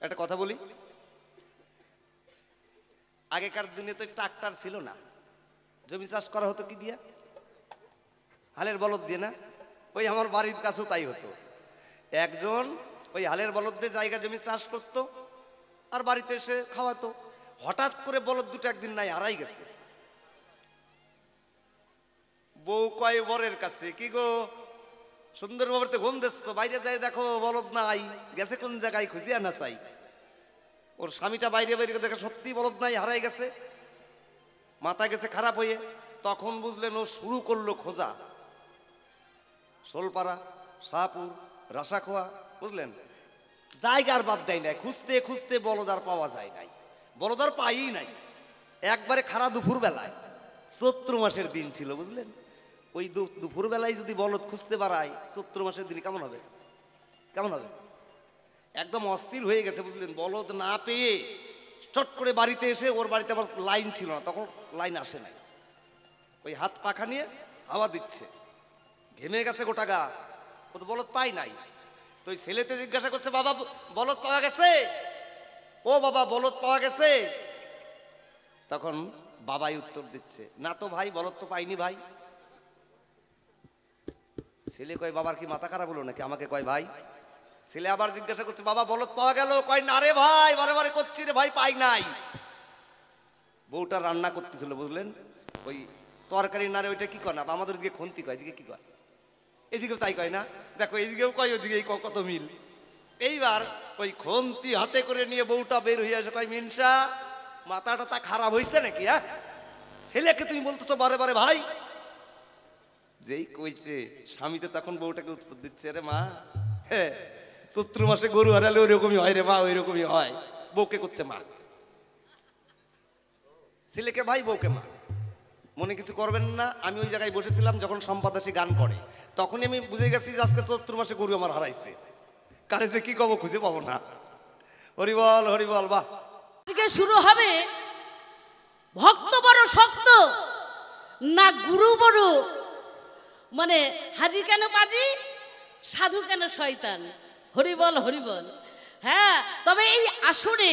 একটা কথা বলি, আগেকার দিনে তো ট্রাক্টর ছিল না, জমি চাষ করা হতো কি দিয়া? হালের বলদ দিয়ে না? ওই আমার বাড়ির কাছেও তাই হতো। একজন ওই হালের বলদ দিয়ে জায়গা জমি চাষ করতো আর বাড়িতে এসে খাওয়াতো। হঠাৎ করে বলদ দুটো একদিন নাই, হারাই গেছে। বউ কয় বরের কাছে, কি গো সুন্দর বাবুতে ঘুম দিচ্ছ, বাইরে যাই দেখো বলদ নাই, গেছে কোন জায়গায়, খুঁজিয়া না চাই। ওর স্বামীটা বাইরে বাইরে দেখে সত্যি বলদ নাই, হারাই গেছে। মাথা গেছে খারাপ হয়ে। তখন বুঝলেন ও শুরু করলো খোঁজা, শোলপাড়া, শাহপুর, রাসাখোয়া, বুঝলেন? জায়গার বাদ দেয় নাই, খুঁজতে খুঁজতে বলদ আর পাওয়া যায় নাই, বলদ আর পাই নাই। একবারে খারাপ দুপুর বেলায়, চৈত্র মাসের দিন ছিল, বুঝলেন? ওই দুপুর বেলায় যদি বলদ খুঁজতে পারায়, চৈত্র মাসের দিন কেমন হবে? কেমন হবে? একদম অস্থির হয়ে গেছে, বুঝলেন? বলদ না পেয়ে চট করে বাড়িতে এসে, ওর বাড়িতে আবার লাইন ছিল না, তখন লাইন আসে নাই, ওই হাত পাখা নিয়ে হাওয়া দিচ্ছে, ঘেমে গেছে গোটা গা, ও তো বলদ পাই নাই। তো ওই ছেলেতে জিজ্ঞাসা করছে, বাবা বলদ পাওয়া গেছে? ও বাবা বলদ পাওয়া গেছে? তখন বাবাই উত্তর দিচ্ছে, না তো ভাই, বলদ তো পাইনি ভাই। ছেলে কয়, বাবার কি মাথা খারাপ হলো নাকি? আমাকে কয় ভাই। ছেলে আবার জিজ্ঞাসা করছে, বাবা বলদ পাওয়া গেল? কয় না রে ভাই, বারে বারে করছি রে ভাই, পাই নাই। বউটা রান্না করতেছিল, বুঝলেন? ওই তরকারি নারে ওইটা কি কয় না, আমাদের দিকে খন্তি কয়, এদিকে কি কয়? এদিকেও তাই কয় না? দেখো এদিকেও কয়, ওইদিকে কত মিল। এইবার ওই খন্তি হাতে করে নিয়ে বউটা বের হয়ে আসে, কয় মিনসা মাথাটা তা খারাপ হয়েছে নাকি? হ্যাঁ, ছেলেকে তুমি বলতেছো বারে বারে ভাই। যেই কইছে, স্বামীতে তখন বউটাকে উত্তর দিচ্ছে, রে মা, হ্যাঁ চৈত্র মাসে গরু হারালে ওইরকমই হয় রে মা, ওইরকমই হয়। বউকে করছে মা, ছেলেকে ভাই, বউকে মা। মনে কিছু করবেন না, আমি ওই জায়গায় বসেছিলাম যখন সম্পাদাসী গান করে, তখনই আমি বুঝে গেছি যে আজকে চৈত্র মাসে গরু আমার হারাইছে। কারে যে কি কব খুঁজে পাবো না। হরিবল হরিবল। বাহ, আজকে শুরু হবে ভক্ত বড় শক্ত না গুরু বড়, মানে হাজি কেন পাজি, সাধু কেন শয়তান। হরিবল হরিবল। হ্যাঁ, তবে এই আসরে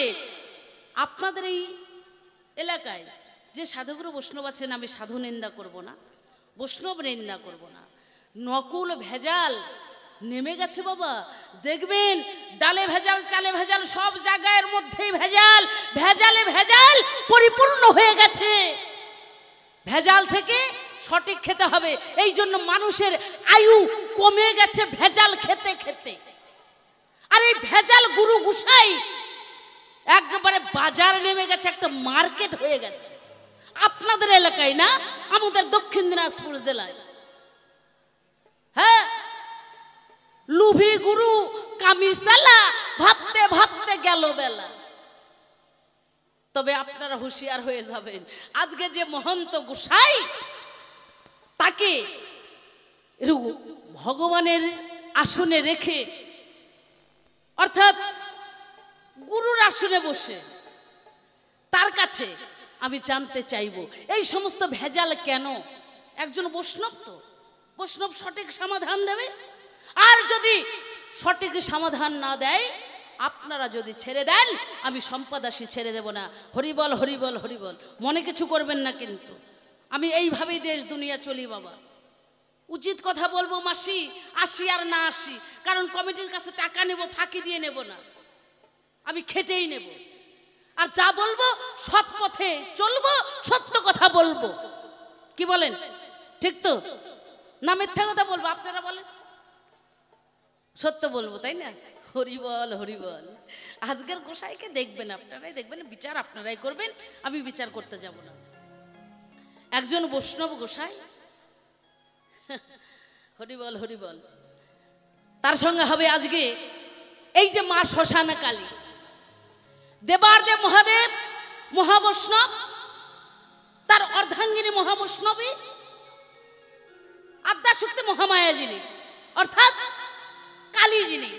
আপনাদের এই এলাকায় যে সাধুগুরু বৈষ্ণব আছেন, আমি সাধু নিন্দা করব না, বৈষ্ণব নিন্দা করব না, নকুল ভেজাল নেমে গেছে বাবা। দেখবেন ডালে ভেজাল, চালে ভেজাল, সব জায়গার মধ্যেই ভেজাল, ভেজালে ভেজাল পরিপূর্ণ হয়ে গেছে। ভেজাল থেকে সঠিক খেতে হবে, এই জন্য মানুষের আয়ু কমে গেছে ভেজাল খেতে খেতে। আর এই ভেজাল গুরু গুসাই একবারে বাজার নেমে গেছে, একটা মার্কেট হয়ে গেছে। আপনাদের এলাকায় না, আমাদের দক্ষিণ দিনাজপুর জেলায়। হ্যাঁ, লুভি গুরু কামিসালা, ভাবতে ভাবতে গেল বেলা। তবে আপনারা হুঁশিয়ার হয়ে যাবেন, আজকে যে মহন্ত গোসাই, তাকে ভগবানের আসনে রেখে, অর্থাৎ গুরুর আসনে বসে, তার কাছে আমি জানতে চাইব এই সমস্ত ভেজাল কেন। একজন বৈষ্ণব, তো বৈষ্ণব সঠিক সমাধান দেবে। আর যদি সঠিক সমাধান না দেয়, আপনারা যদি ছেড়ে দেন, আমি সম্পাদাসী ছেড়ে দেব না। হরিবল হরিবল হরিবল। মনে কিছু করবেন না, কিন্তু আমি এইভাবেই দেশ দুনিয়া চলি বাবা। উচিত কথা বলবো মাসি, আসি আর না আসি, কারণ কমিটির কাছে টাকা নেব, ফাঁকি দিয়ে নেব না, আমি খেটেই নেব। আর যা বলবো সৎ পথে চলবো, সত্য কথা বলবো। কি বলেন? ঠিক তো না? মিথ্যা কথা বলবো? আপনারা বলেন। সত্য বলবো, তাই না? হরিবল হরিবল। আজকের গোসাইকে দেখবেন, আপনারাই দেখবেন, বিচার আপনারাই করবেন, আমি বিচার করতে যাব না। একজন বৈষ্ণব গোসাই, হরিবল হরিবল, তার সঙ্গে হবে আজকে এই যে মা শ্মশানা কালী, দেবারদেব মহাদেব মহাবৈষ্ণব, তার অর্ধাঙ্গিনী মহাবৈষ্ণবী, আদ্যাশক্তি মহামায়া যিনি, অর্থাৎ কালী যিনি,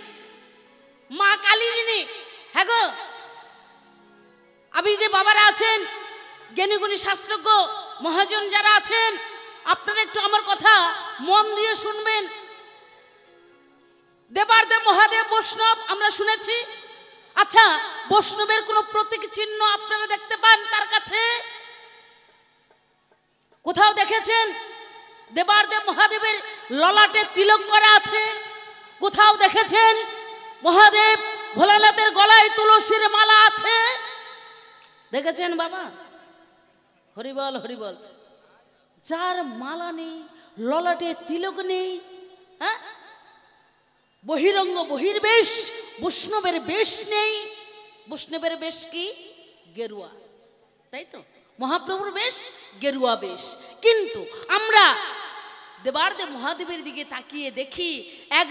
মা কালী যিনি। হ্যাঁ গো, আমি যে বাবারা আছেন, জ্ঞানীগুণী শাস্ত্রজ্ঞ মহাজন যারা আছেন, আপনারা একটু আমার কথা মন দিয়ে শুনবেন। দেবারদেব মহাদেব বৈষ্ণব আমরা শুনেছি। আচ্ছা, আচ্ছা, বৈষ্ণবের কোনো প্রতীক চিহ্ন আপনারা দেখতে পান তার কাছে? কোথাও দেখেছেন দেবারদেব মহাদেবের ললাটে তিলক করা আছে? কোথাও দেখেছেন মহাদেব ভোলানাথের গলায় তুলসীর মালা আছে? দেখেছেন বাবা? হরিবল হরিবল। যার মালা নেই, ললাটে তিলক নেই, হ্যাঁ, বহিরঙ্গ বহির্বেশ, বৈষ্ণবের বেশ নেই। বৈষ্ণবের বেশ কি? গেরুয়া, তাই তো? মহাপ্রভুর বেশ গেরুয়া বেশ। কিন্তু আমরা দেবারদেব মহাদেবের দিকে তাকিয়ে দেখি এক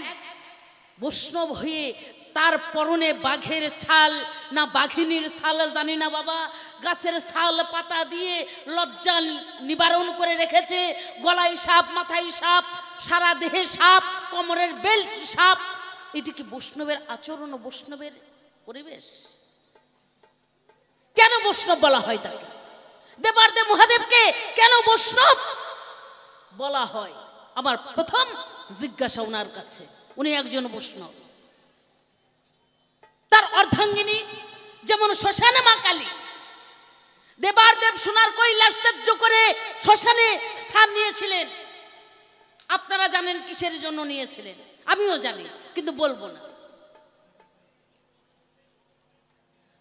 বৈষ্ণব হয়ে তার পরনে বাঘের ছাল না বাঘিনীর ছাল জানি না বাবা, গাছের ছাল পাতা দিয়ে লজ্জা নিবারণ করে রেখেছে। গলায় সাপ, মাথায় সাপ, সারা দেহে সাপ, কোমরের বেল্ট সাপ। এটি কি বৈষ্ণবের আচরণ ও বৈষ্ণবের পরিবেশ? কেন বৈষ্ণব বলা হয় তাকে? দেবারদেব মহাদেবকে কেন বৈষ্ণব বলা হয়? আমার প্রথম জিজ্ঞাসা ওনার কাছে। উনি একজন বৈষ্ণব। তার অর্ধাঙ্গিনী যেমন শ্মশানে মা কালী। দেবারদেব সোনার কৈলাস ত্যায্য করে শ্মশানে স্থান নিয়েছিলেন। আপনারা জানেন কিসের জন্য নিয়েছিলেন, আমিও জানি, কিন্তু বলবো না।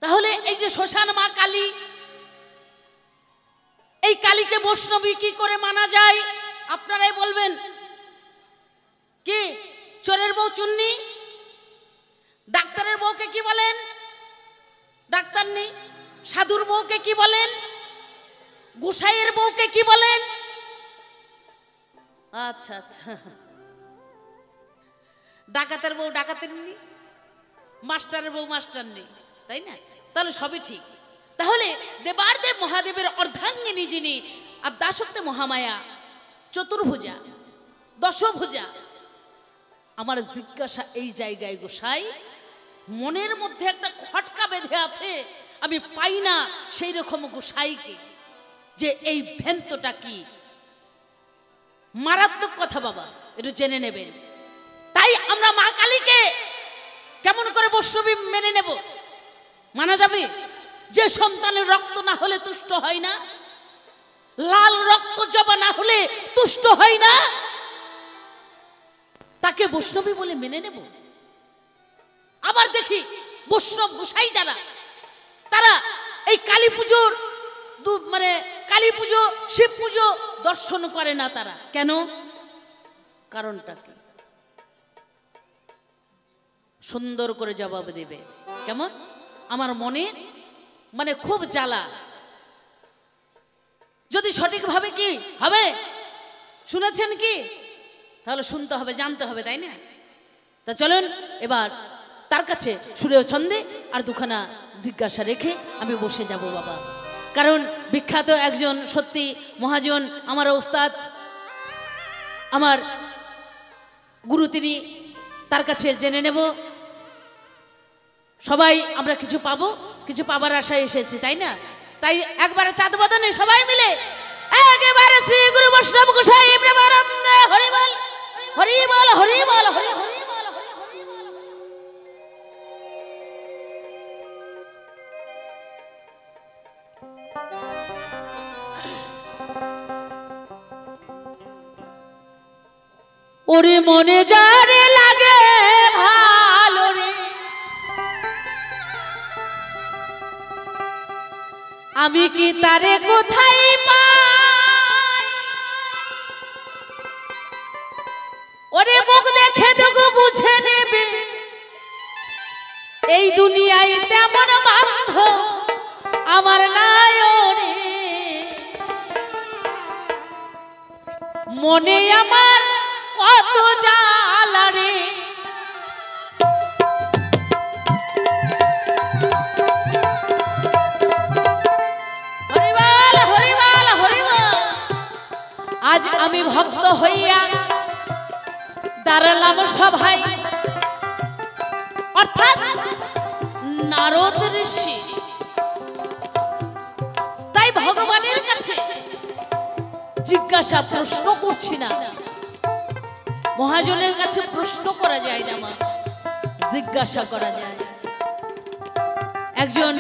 তাহলে এই যে শ্মশান মা কালী, এই কালীকে বৈষ্ণবী কি করে মানা যায়? আপনারাই বলবেন। কি চোরের বউ চুন্নি? ডাক্তারের বউকে কি বলেন? ডাক্তার নেই। সাধুর বউকে কি বলেন? গোসাইয়ের বউকে কি বলেন? আচ্ছা আচ্ছা, ডাকাতের বউ ডাকাতের নেই, মাস্টারের বউ মাস্টার নেই, তাই না? তাহলে সবই ঠিক। তাহলে দেবারদেব মহাদেবের অর্ধাঙ্গিনী যিনি, আর দাসত্বে মহামায়া, চতুর্ভুজা, দশভুজা। আমার জিজ্ঞাসা এই জায়গায় গোসাই, মনের মধ্যে একটা খটকা বেঁধে আছে, আমি পাই না সেই রকম গোসাইকে, যে এই ভ্যান্তটা কি। মারাত্মক কথা বাবা, একটু জেনে নেবেন। তাই আমরা মা কালীকে কেমন করে বৈষ্ণবী মেনে নেব? মানা যাবে? যে সন্তানের রক্ত না হলে তুষ্ট হয় না, লাল রক্ত জবা না হলে তুষ্ট হয় না, তাকে বৈষ্ণবী বলে মেনে নেব? আবার দেখি বৈষ্ণব গোসাই যারা, তারা এই কালী পুজোর মানে কালী পুজো, শিব পুজো দর্শন করে না। তারা কেন? কারণটা কি? সুন্দর করে জবাব দেবে। কেমন? আমার মনে মানে খুব জ্বালা। যদি সঠিকভাবে কি হবে শুনেছেন কি, তাহলে শুনতে হবে, জানতে হবে, তাই না? তা চলুন এবার তার কাছে সুরেও ছন্দে আর দুখানা জিজ্ঞাসা রেখে আমি বসে যাব বাবা। কারণ বিখ্যাত একজন সত্যি মহাজন, আমার ওস্তাদ, আমার গুরু তিনি, তার কাছে জেনে নেব। সবাই আমরা কিছু পাবো, কিছু পাবার আশায় এসেছি, তাই না? তাই একবারে চাঁদ বদনে সবাই মিলে একেবারে শ্রী গুরু বৈষ্ণব গোসাই প্রেমানন্দে হরি বল হরি বল হরি বল হরি হরি বল হরি বল। ওরে মনে যারে লাগে ভালো রে, আমি কি তারে কোথায় পাই? ওরে মুখ দেখে দেখো বুঝে নেবে, এই দুনিয়ায় তেমন বান্ধব আমার নাই রে। মনে আমার কত জ্বালা রে, আজ আমি ভক্ত হইয়া দাঁড়ালাম সভায়, অর্থাৎ নারদ ঋষি। তাই ভগবানের কাছে জিজ্ঞাসা প্রশ্ন করছি না, মহাজনের কাছে প্রশ্ন করা যায় না মা, জিজ্ঞাসা করা যায়। একজন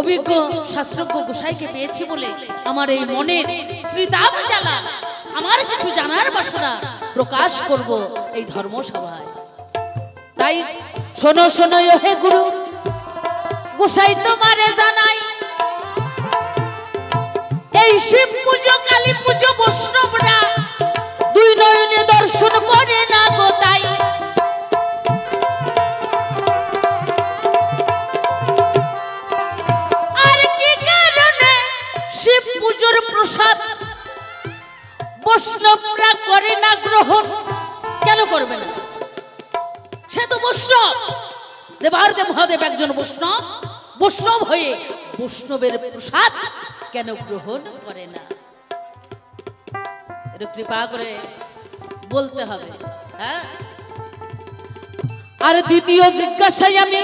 অভিজ্ঞ শাস্ত্রজ্ঞ গোসাইকে পেয়েছি বলে আমার এই মনের ত্রিতাপ জ্বালা, আমার কিছু জানার বাসনা প্রকাশ করব এই ধর্মসভায়। তাই শোনো শোনো হে গুরু, গোসাই তোমারে জানাই, এই শিব পুজো কালী পুজো বৈষ্ণবরা দুই নয়নে দর্শন করে না গো। তাই আর কি কারণে শিব পুজোর প্রসাদ বৈষ্ণবরা করে না গ্রহণ? কেন করবে না? সে তো বৈষ্ণব, দেবার্দে মহাদেব একজন বৈষ্ণব, বৈষ্ণব হয়ে বৈষ্ণবের প্রসাদ কেন গ্রহণ করে না? একটু কৃপা করে বলতে হবে। হ্যাঁ, আর দ্বিতীয় জিজ্ঞাসায় আমি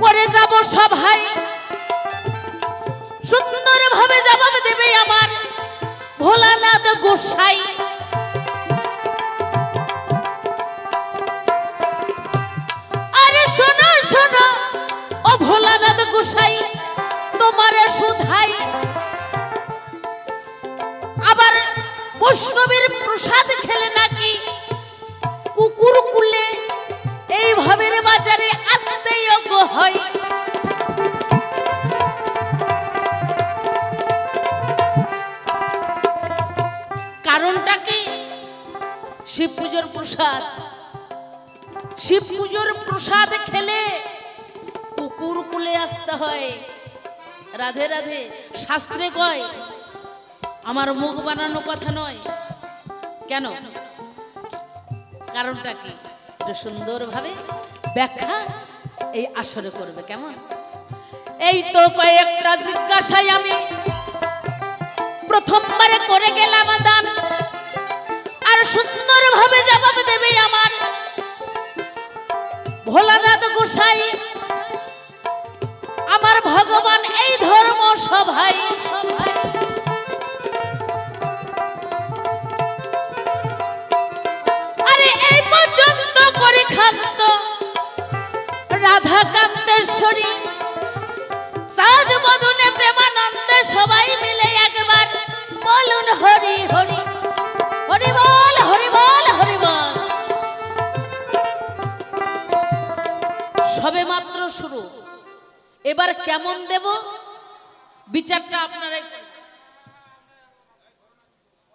করে যাব সভায়, সুন্দর ভাবে জবাব দেবে আমার ভোলানাথ গোসাই। আরে শোনো শোনো ও ভোলানাথ গোসাই, তোমারে শুধাই, আবার বৈষ্ণবের প্রসাদ খেলে নাকি কুকুর কুলে এইভাবে বাজারে আসতে যোগ্য হয়? কারণটা কি? শিব পুজোর প্রসাদ, শিব পুজোর প্রসাদ খেলে কুকুর কুলে আসতে হয়। রাধে রাধে, শাস্ত্রে কয়, আমার মুখ বানানো কথা নয়। কেন? কারণটা কি? একটু সুন্দরভাবে ব্যাখ্যা এই আসরে করবে। কেমন? এই তো কয়েকটা জিজ্ঞাসায় আমি প্রথমবারে করে গেলাম দান, আর সুন্দরভাবে জবাব দেবে আমার ভোলানাথ গোসাই, আমার ভগবান এই ধর্ম সভায়। আরে এই পর্যন্ত করে খান্ত রাধা কান্তেশ্বরী, সাধ বদনে প্রেমানন্দে সবাই মিলে একবার বলুন হরি হরি, হরি বল হরি বল হরি বল। সবে মাত্র শুরু, এবার কেমন দেব বিচারটা আপনারাই।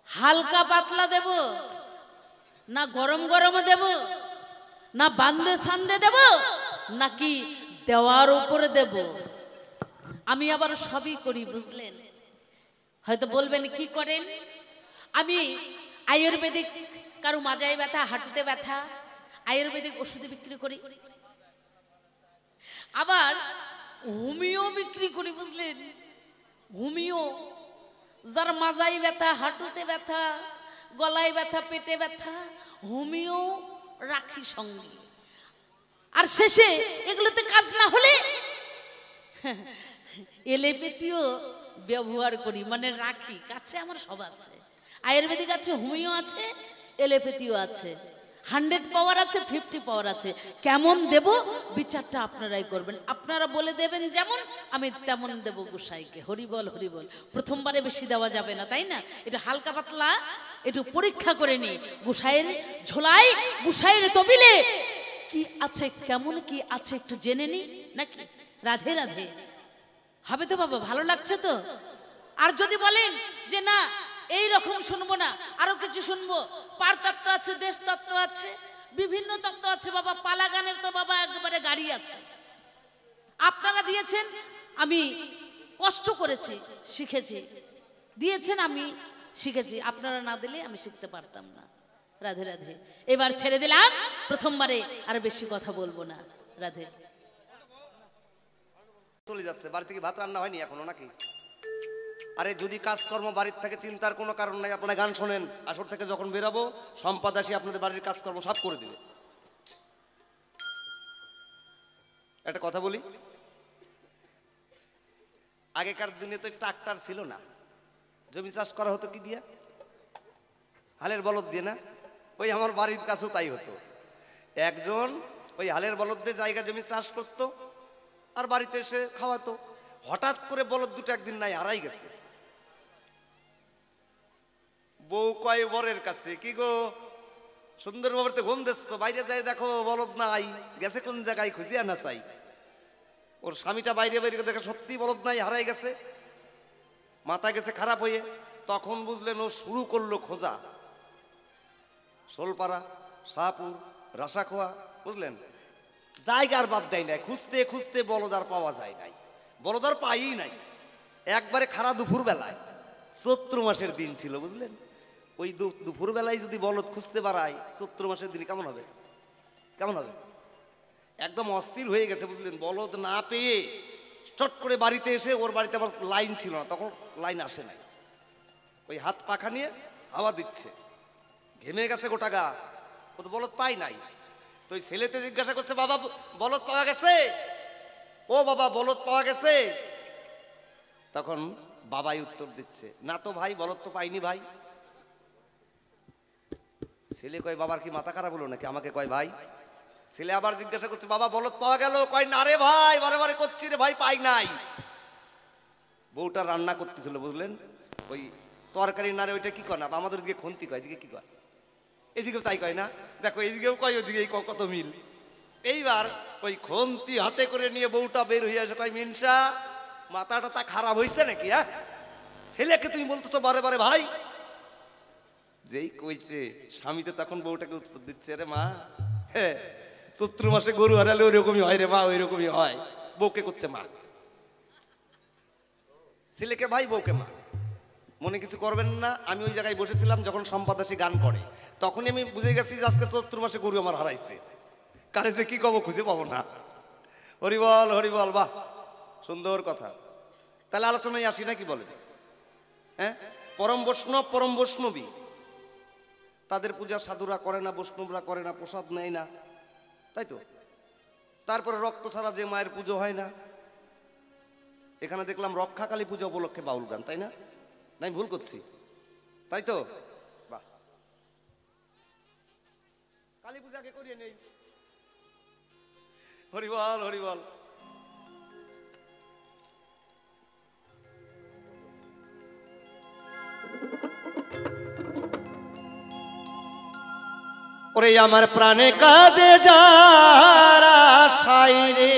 হালকা পাতলা দেব না গরম গরম দেব, না বান্দে সান্দে দেব, নাকি দেওয়ার উপরে দেব? আমি আবার সবই করি, বুঝলেন? হয়তো বলবেন কি করেন? আমি আয়ুর্বেদিক, কারো মাজায় ব্যথা, হাঁটুতে ব্যথা, আয়ুর্বেদিক ওষুধ বিক্রি করি, আবার হোমিও বিক্রি করি, বুঝলেন? হোমিও, যার মাজায় ব্যথা, হাঁটুতে ব্যথা, গলায় ব্যথা, পেটে ব্যথা, হোমিও রাখি সঙ্গে। আর শেষে এগুলোতে কাজ না হলে এলোপ্যাথিও ব্যবহার করি, মানে রাখি কাছে। আমার সব আছে, আয়ুর্বেদিক আছে, হোমিও আছে, এলোপ্যাথিও আছে, 100 পাওয়ার আছে, 50 পাওয়ার আছে। কেমন দেব বিচারটা আপনারাই করবেন। আপনারা বলে দেবেন যেমন, আমি তেমন দেব গোসাইকে। হরি বল হরি বল। প্রথমবারে বেশি দেওয়া যাবে না, তাই না? এটা হালকা পাতলা একটু পরীক্ষা করে নি। গোসাইয়ের ঝোলাই, গোসাইয়ের তবিলে কি আছে, কেমন কি আছে একটু জেনে নি নাকি? রাধে রাধে। হবে তো বাবা? ভালো লাগছে তো? আর যদি বলেন যে না এই রকম শুনবো না, আরো কিছু শুনবো, পার তত্ত্ব আছে, দেশ তত্ত্ব আছে, বিভিন্ন তত্ত্ব আছে বাবা, পালা গানের তো বাবা একবারে গাড়ি আছে। আপনারা দিয়েছেন, আমি কষ্ট করেছি, শিখেছি, দিয়েছেন, আমি শিখেছি। আপনারা না দিলে আমি শিখতে পারতাম না। রাধে রাধে। এবার ছেড়ে দিলাম, প্রথমবারে আর বেশি কথা বলবো না। রাধে। চলে যাচ্ছে, বাড়ি থেকে ভাত রান্না হয়নি এখনো নাকি? আরে যদি কাজকর্ম বাড়ির থেকে চিন্তার কোনো কারণ নাই, আপনারা গান শোনেন। আসর থেকে যখন বেরাবো সম্পাদ আসি আপনাদের বাড়ির কাজকর্ম সব করে দিবে। একটা কথা বলি, আগেকার দিনে তো ট্রাক্টর ছিল না, জমি চাষ করা হতো কি দিয়া? হালের বলদ দিয়ে না? ওই আমার বাড়ির কাছেও তাই হতো। একজন ওই হালের বলদে জায়গা জমি চাষ করতো আর বাড়িতে এসে খাওয়াতো। হঠাৎ করে বলদ দুটো একদিন নাই হারাই গেছে। বউ কয় বরের কাছে, কি গো সুন্দর বাবাতে ঘুম দিচ্ছ, বাইরে যাই দেখো বলদ নাই, গেছে কোন জায়গায় খুঁজে আনা চাই। ওর স্বামীটা বাইরে বাইরে দেখে সত্যি বলদ নাই, হারাই গেছে। মাথা গেছে খারাপ হয়ে। তখন বুঝলেন ও শুরু করলো খোঁজা। শোলপাড়া, শাহপুর, রাসাখোয়া, বুঝলেন, জায়গার বাদ দেয় নাই। খুঁজতে খুঁজতে বলদ আর পাওয়া যায় নাই, বলদ আর পাই নাই। একবারে খারা দুপুর বেলায়, চৈত্র মাসের দিন ছিল, বুঝলেন। ওই দুপুর বেলায় যদি বলদ খুঁজতে পারায় চৈত্র মাসের দিন কেমন হবে? কেমন হবে? একদম অস্থির হয়ে গেছে, বুঝলেন। বলদ না পেয়ে চট করে বাড়িতে এসে, ওর বাড়িতে আবার লাইন ছিল না, তখন লাইন আসে নাই, ওই হাত পাখা নিয়ে হাওয়া দিচ্ছে, ঘেমে গেছে গোটা গা। ও তো বলদ পাই নাই। তো ওই ছেলেতে জিজ্ঞাসা করছে, বাবা বলদ পাওয়া গেছে? ও বাবা বলদ পাওয়া গেছে? তখন বাবাই উত্তর দিচ্ছে, না তো ভাই, বলদ তো পাইনি ভাই। ছেলে কয়, বাবার কি মাথা খারাপ হলো নাকি? আমাকে কয় ভাই। ছেলে আবার জিজ্ঞাসা করছে, বাবা বলদ পাওয়া গেল? কয় না রে ভাই, বারে বারে করছি রে ভাই, পাই নাই। বউটা রান্না করতেছিল, বুঝলেন, ওই তরকারি নারে ওইটা কি কয় না, আমাদের দিকে খুন্তি কয়, এদিকে কি কয়? এদিকেও তাই কয় না, দেখো এদিকেও কয়, ওইদিকে কত মিল। এইবার ওই খুন্তি হাতে করে নিয়ে বউটা বের হয়ে আসে, কয় মিনসা মাথাটা তা খারাপ হয়েছে নাকি? হ্যাঁ, ছেলেকে তুমি বলতেছো বারে বারে ভাই। যেই কইছে, স্বামীতে তখন বউটাকে উত্তর দিচ্ছে, রে মা, হ্যাঁ চৈত্র মাসে গরু হারালে ওইরকমই হয় রে মা, ওইরকমই হয়। বউকে করছে মা, ছেলেকে ভাই, বউকে মা। মনে কিছু করবেন না, আমি ওই জায়গায় বসেছিলাম যখন সম্পাদাসী গান করে, তখনই আমি বুঝে গেছি যে আজকে চৈত্র মাসে গরু আমার হারাইছে। কারে যে কি কব খুঁজে পাবো না। হরিবল হরিবল, বাহ, সুন্দর কথা। তাহলে আলোচনায় আসি নাকি বলেন? হ্যাঁ, পরম বৈষ্ণব, পরম বৈষ্ণবী, তাদের পূজা সাধুরা করে না, বৈষ্ণবরা করে না, প্রসাদ নেয় না, তাই তো। তারপরে রক্ত ছাড়া যে মায়ের পুজো হয় না। এখানে দেখলাম রক্ষাকালী পূজা উপলক্ষে বাউল গান, তাই না? না আমি ভুল করছি? তাই তো, বাহ। কালী পূজাকে করিয়ে নেই। হরিবল হরিবল। ওরে আমার প্রাণে কাঁদে যারা সাইরে,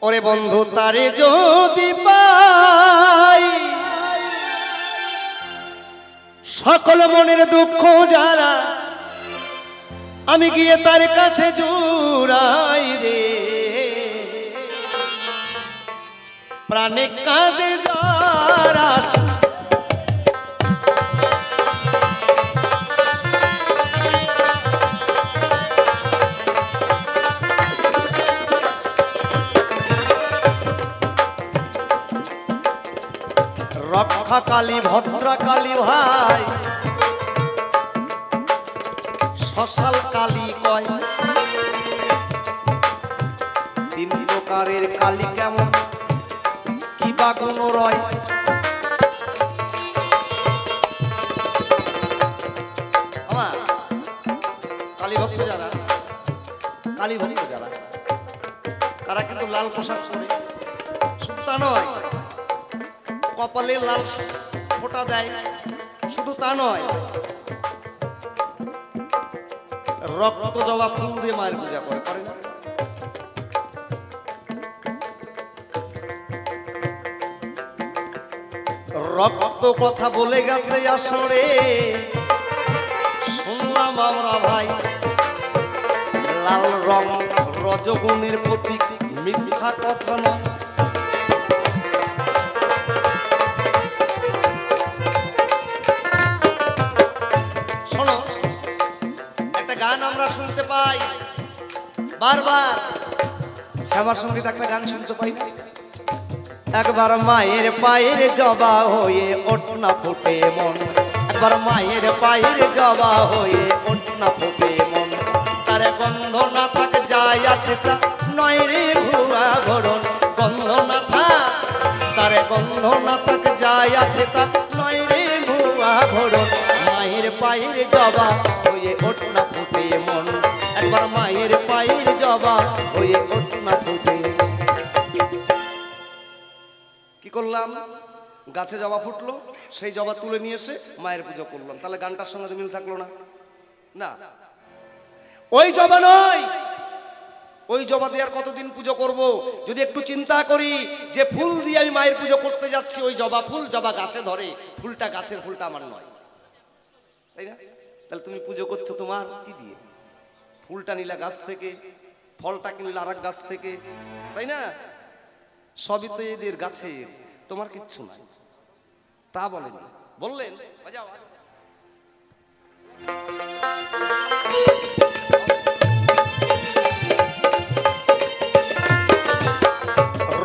ওরে বন্ধু তারে যদি পাই, সকল মনের দুঃখ যারা আমি গিয়ে তার কাছে জুড়াই রে। প্রাণে কাঁদে যারা রক্ষা কালী, ভদ্রা কালী ভাই, শ্মশাল কালী কয়। তিন প্রকারের কালী কেমন, কি বা কোন রয়। কালী ভক্ত যারা, কালী ভক্ত যারা, তারা কিন্তু লাল পোশাক পরে। শুধু তা নয়, কপালে লাল ফোঁটা দেয়। শুধু তা নয়, রক্ত জবা ফুল দিয়ে মায়ের পূজা করে, করে না? রক্ত কথা বলে গেছে আসরে, শুনলাম আমরা ভাই। লাল রং রজগুণের প্রতীক, মিথ্যা কথা নয়। শোনো, একটা গান আমরা শুনতে পাই বারবার, শ্যামার সঙ্গীত একটা গান শুনতে পাই না? একবার মায়ের পায়ের জবা হয়ে ওঠ না ফোটে মন, একবার মায়ের পায়ের জবা হয়ে ওঠ না ফোটে মন। তার গন্ধ না থাক যায় আছে তা নয় রে ভুয়া ভরণ, গন্ধ না থাক, তার গন্ধ না থাক যায় আছে তা নয় রে ভুয়া ভরণ। মায়ের পায়ের জবা হয়ে ওঠ না ফুটে মন, একবার মায়ের পায়ের জবা হয়ে ওঠ না ফুটে। কি করলাম? গাছে জবা ফুটলো, সেই জবা তুলে নিয়ে এসে মায়ের পুজো করলাম। তাহলে গানটার সঙ্গে তো মিল থাকলো না। না, ওই জবা নয়। ওই জবা দিয়ে আর কতদিন পুজো করব? যদি একটু চিন্তা করি যে ফুল দিয়ে আমি মায়ের পুজো করতে যাচ্ছি, ওই জবা ফুল, জবা গাছে ধরে, ফুলটা গাছের, ফুলটা আমার নয়, তাই না? তাহলে তুমি পুজো করছো তোমার কি দিয়ে? ফুলটা নিলা গাছ থেকে, ফলটা কিনলে আর এক গাছ থেকে, তাই না? সবই তো এদের গাছের, তোমার কিচ্ছু নাই। তা বলেন, বললেন বাজাও।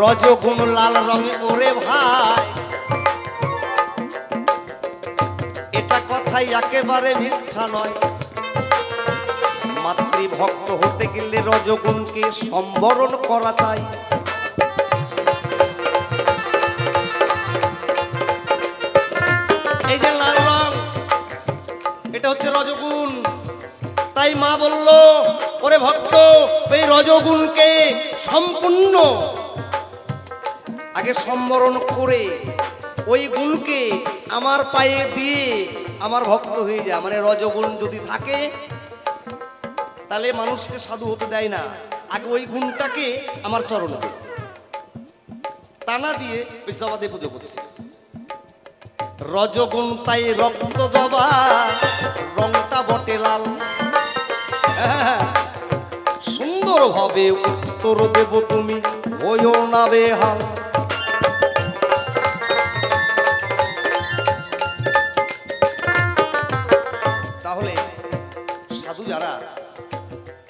রজগুণ লাল রঙে ওরে ভাই, এটা কথাই একেবারে মিথ্যা নয়। মাতৃভক্ত হতে গেলে রজগুণকে সম্বরণ করা চাই। এই যে লাল রং, এটা হচ্ছে রজগুণ। তাই মা বলল, ওরে ভক্ত, এই রজগুণকে সম্পূর্ণ আগে সম্বরণ করে ওই গুণকে আমার পায়ে দিয়ে আমার ভক্ত হয়ে যায়। মানে রজগুণ যদি থাকে তাহলে মানুষকে সাধু হতে দেয় না, আগে ওই গুণটাকে আমার চরণে দেয়। টানা দিয়ে ওই জবা দিয়ে পুজো করছে। রজগুণ তাই রক্ত জবা, রংটা বটে লাল। সুন্দর ভাবে উত্তর দেব তুমি, হইও না বেহাল। তাহলে সাধু যারা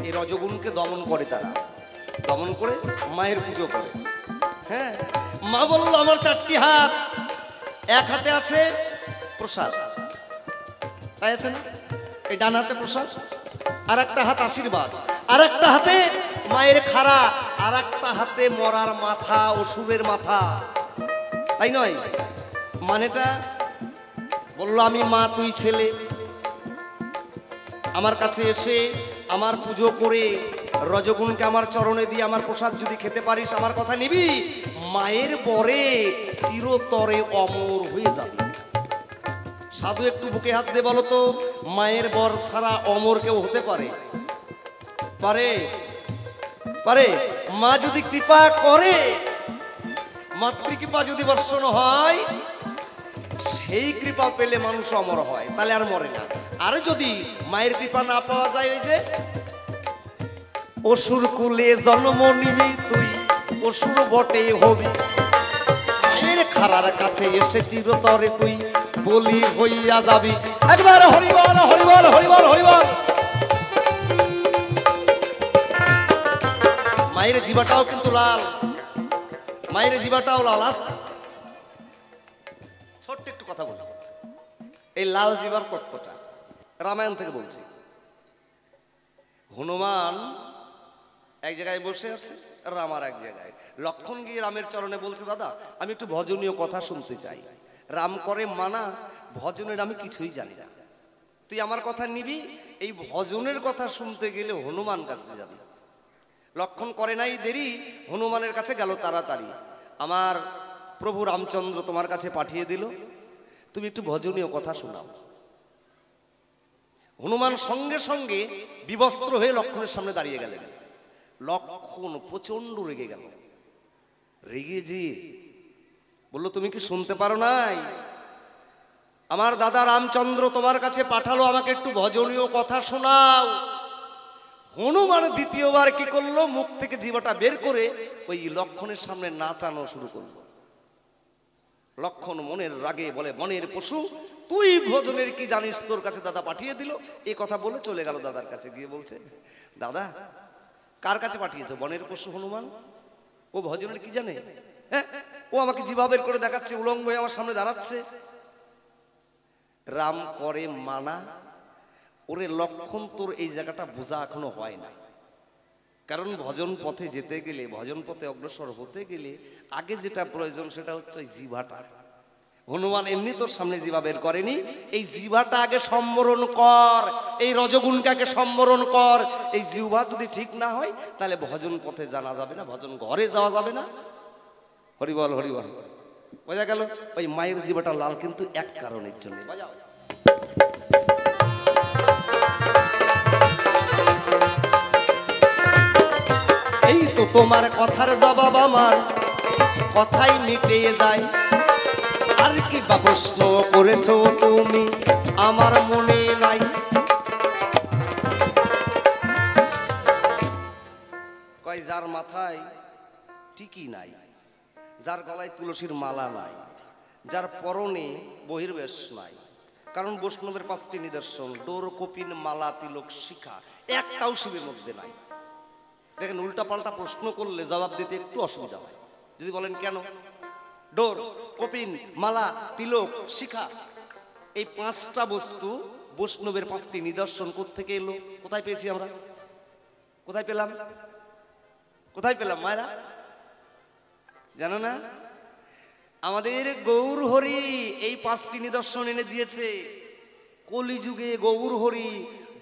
এই রজগুণকে দমন করে, তারা দমন করে মায়ের পুজো করে। হ্যাঁ, মা বলল আমার 4টি হাত, এক হাতে আছে প্রসাদ, তাই আছে না? এই ডান হাতে প্রসাদ, আর একটা হাত আশীর্বাদ, আর একটা হাতে মায়ের খাড়া, আর একটা হাতে মরার মাথা, অসুরের মাথা, তাই নয়? মানেটা বলল, আমি মা তুই ছেলে, আমার কাছে এসে আমার পুজো করে রজগুণকে আমার চরণে দিয়ে আমার প্রসাদ যদি খেতে পারিস, আমার কথা নিবি, মায়ের বরে চিরতরে অমর হয়ে যাবে। সাধু একটু বুকে হাত দিয়ে বলো তো, মায়ের বর ছাড়া অমর কেউ হতে পারে? পারে? পারে? মা যদি কৃপা করে, মাতৃকৃপা যদি বর্ষণ হয়, সেই কৃপা পেলে মানুষ অমর হয়, তাহলে আর মরে না। আর যদি মায়ের কৃপা না পাওয়া যায়, ওই যে অসুর কুলে জন্ম নিবি তুই, অসুর বটে হবি, মায়ের খাড়ার কাছে এসে চিরতরে তুই বলি হইয়া যাবি। একবার হরিবল হরিবল হরিবল হরিবল। মায়ের জিভাটাও কিন্তু লাল, মায়ের জিভাটাও লাল। ছোট্ট একটু কথা বলবো, এই লাল জিভার তত্ত্বটা রামায়ণ থেকে বলছি। হনুমান এক জায়গায় বসে আছে, রাম আর এক জায়গায়। লক্ষণ গিয়ে রামের চরণে বলছে, দাদা আমি একটু ভজনীয় কথা শুনতে চাই। রাম করে মানা, ভজনের আমি কিছুই জানি না, তুই আমার কথা নিবি। এই ভজনের কথা শুনতে গেলে হনুমান কাছে যাবি। লক্ষণ করে নাই দেরি, হনুমানের কাছে গেল তাড়াতাড়ি। আমার প্রভু রামচন্দ্র তোমার কাছে পাঠিয়ে দিল, তুমি একটু ভজনীয় কথা শোনাও। হনুমান সঙ্গে সঙ্গে বিবস্ত্র হয়ে লক্ষণের সামনে দাঁড়িয়ে গেলেন। লক্ষণ প্রচন্ড রেগে গেল, রেগে যে বলল, তুমি কি শুনতে পারো নাই? আমার দাদা রামচন্দ্র তোমার কাছে পাঠালো, আমাকে একটু ভজনীয় কথা শোনাও। হনুমান দ্বিতীয়বার কি করলো, মুখ থেকে জিভাটা বের করে ওই লক্ষণের সামনে নাচানো শুরু করলো। লক্ষণ মনের রাগে বলে, বনের পশু, তুই ভজনের কি জানিস, তোর কাছে দাদা পাঠিয়ে দিল। এই কথা বলে চলে গেল দাদার কাছে, গিয়ে বলছে, দাদা কার কাছে পাঠিয়েছো? বনের পশু হনুমান, ও ভজনের কি জানে? হ্যাঁ, ও আমাকে জিভা বের করে দেখাচ্ছে, উলঙ্গ হয়ে আমার সামনে দাঁড়াচ্ছে। রাম করে মানা, ওরে লক্ষণ তোর এই জায়গাটা বোঝা এখনো হয় না। কারণ ভজন পথে যেতে গেলে, ভজন পথে অগ্রসর হতে গেলে আগে যেটা প্রয়োজন সেটা হচ্ছে ওই জিভাটা। হনুমান এমনি তোর সামনে জিভা বের করেনি, এই জিভাটা আগে সম্বরণ কর, এই রজগুণকে আগে সম্বরণ কর। এই জিহ্বা যদি ঠিক না হয় তাহলে ভজন পথে জানা যাবে না, ভজন ঘরে যাওয়া যাবে না। হরিবল হরিবল। বোঝা গেল? ওই মায়ের জিভাটা লাল কিন্তু এক কারণের জন্য। এই তো তোমার কথার জবাব আমার কথাই মিটে যায়, আর কি বা প্রশ্ন করেছো তুমি আমার মনে নাই। কয় যার মাথায় টিকি নাই, যার গলায় তুলসীর মালা নাই, যার পরনে বহির্বেশ নাই। কারণ বৈষ্ণবের 5টি নিদর্শন, ডোর কপিন মালা তিলক শিখা, একটাও শিবের মধ্যে নাই। দেখেন উল্টা পাল্টা প্রশ্ন করলে জবাব দিতে একটু অসুবিধা হয়। যদি বলেন কেন, ডোর কপিন মালা তিলক শিখা, এই 5টা বস্তু বৈষ্ণবের 5টি নিদর্শন কোত্থেকে এলো? কোথায় পেয়েছি আমরা? কোথায় পেলাম? কোথায় পেলাম মায়েরা? জানো না? আমাদের গৌর হরি এই 5টি নিদর্শন এনে দিয়েছে। কলিযুগে গৌর হরি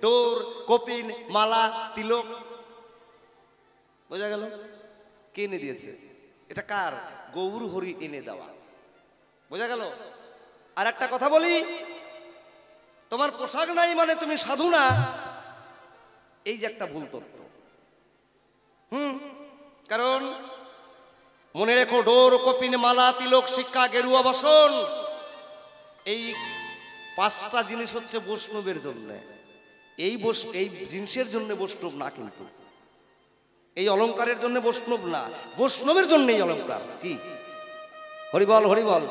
ডোর কপিন মালা তিলক, বোঝা গেল? কে এনে দিয়েছে? এটা কার? গৌর হরি এনে দেওয়া। বোঝা গেল? আর একটা কথা বলি, তোমার পোশাক নাই মানে তুমি সাধু না, এই যে একটা ভুল তথ্য। কারণ মনে রেখো, ডোর কপিন মালা তিলক শিক্ষা গেরুয়া বসন, এই 5টা জিনিস হচ্ছে বৈষ্ণবের জন্য। এই জিনিসের জন্য বৈষ্ণব না, কিন্তু এই অলংকারের জন্য বৈষ্ণব না, বৈষ্ণবের জন্য এই অলংকার। কি? হরিবল হরিবল।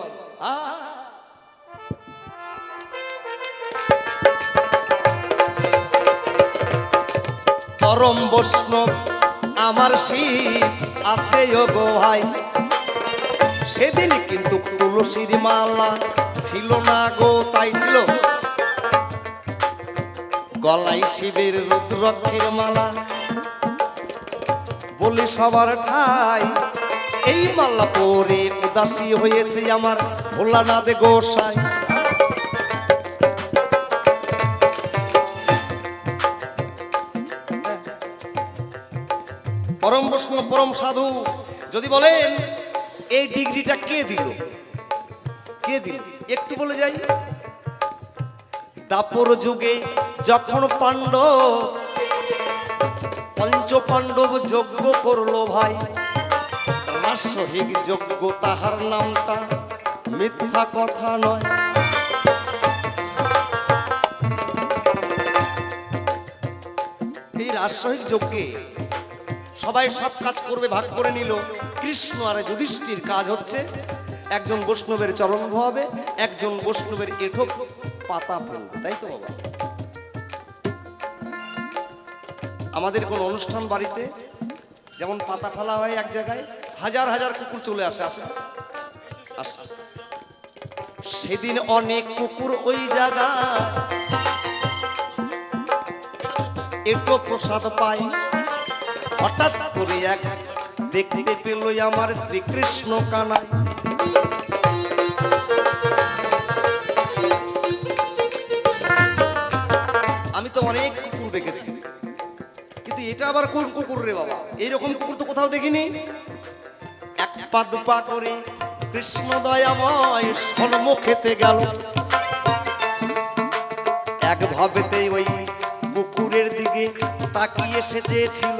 পরম বৈষ্ণব আমার শিব আছে গো ভাই, সেদিন কিন্তু তুলসীর মালা ছিল না গো, তাই ছিল গলায় শিবের রুদ্রাক্ষের মালা। বলি সবার ঠাই এই মালা পরে উদাসী হয়েছে আমার ভোলানাথ গোসাই। পরম বৈষ্ণব পরম সাধু। যদি বলেন এই ডিগ্রিটা কে দিল, কে দিল, একটু বলে যাই। দাপর যুগে যখন পঞ্চ পাণ্ডব যজ্ঞ করলো ভাই, রাজসহিক যজ্ঞ তাহার নামটা মিথ্যা কথা নয়। এই রাজসহিক যজ্ঞে সবাই সব কাজ করবে, ভাগ করে নিল। কৃষ্ণ আর যুধিষ্ঠির কাজ হচ্ছে একজন বৈষ্ণবের চরণ ধোয়াবে, একজন বৈষ্ণবের এঁঠো পাতা ফেলবে, তাই তো বাবা? আমাদের কোন অনুষ্ঠান বাড়িতে যেমন পাতা ফেলা হয় এক জায়গায়, হাজার হাজার কুকুর চলে আসে, আসে। সেদিন অনেক কুকুর ওই জায়গা এঁঠো প্রসাদ পায়। হঠাৎ করে এক দেখতে পেল আমার শ্রীকৃষ্ণ কানাই। আমি তো অনেক কুকুর দেখেছি, কিন্তু এটা আবার কোন কুকুর রে বাবা? এইরকম কুকুর তো কোথাও দেখিনি। এক পা দুপা করে কৃষ্ণ দয়াময় সম্মুখেতে গেল, এক ভাবেতে ওই কুকুরের দিকে তাকিয়ে সে চেয়েছিল।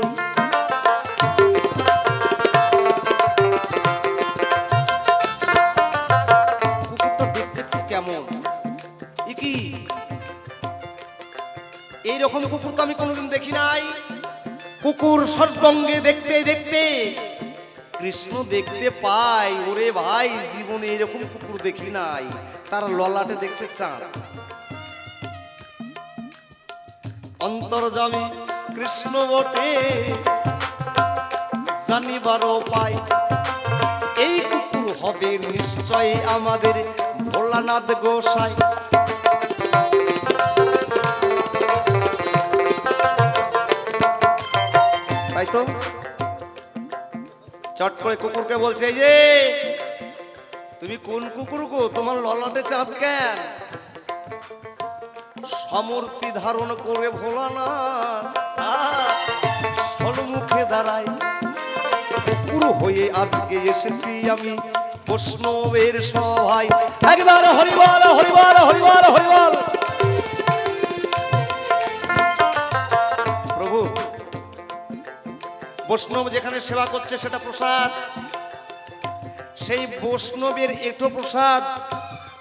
কুকুরটা দেখতে একটু কেমন, কি এইরকম কুকুর তো আমি কোনোদিন দেখি নাই। কুকুর সর্বঙ্গে দেখতে দেখতে কৃষ্ণ দেখতে পাই, ওরে ভাই জীবনে এরকম কুকুর দেখি নাই। তার ললাটে দেখছে চাঁদ। অন্তর্যামী কৃষ্ণ বটে জানিবারও পাই, এই কুকুর হবে নিশ্চয় আমাদের ভোলানাথ গোসাই। তাই তো চট করে কুকুরকে বলছে, এই যে তুই তুমি কোন কুকুর গো, তোমার ললাটে চাঁদ কেন? সমূর্তি ধারণ করে ভোলা না সন্মুখে দাঁড়াই, কুকুর হয়ে আজকে এসেছি আমি বৈষ্ণবের সভায়। একবার হরিবল হরিবল হরিবল হরিবল। প্রভু, বৈষ্ণব যেখানে সেবা করছে সেটা প্রসাদ, সেই বৈষ্ণবের এটো প্রসাদ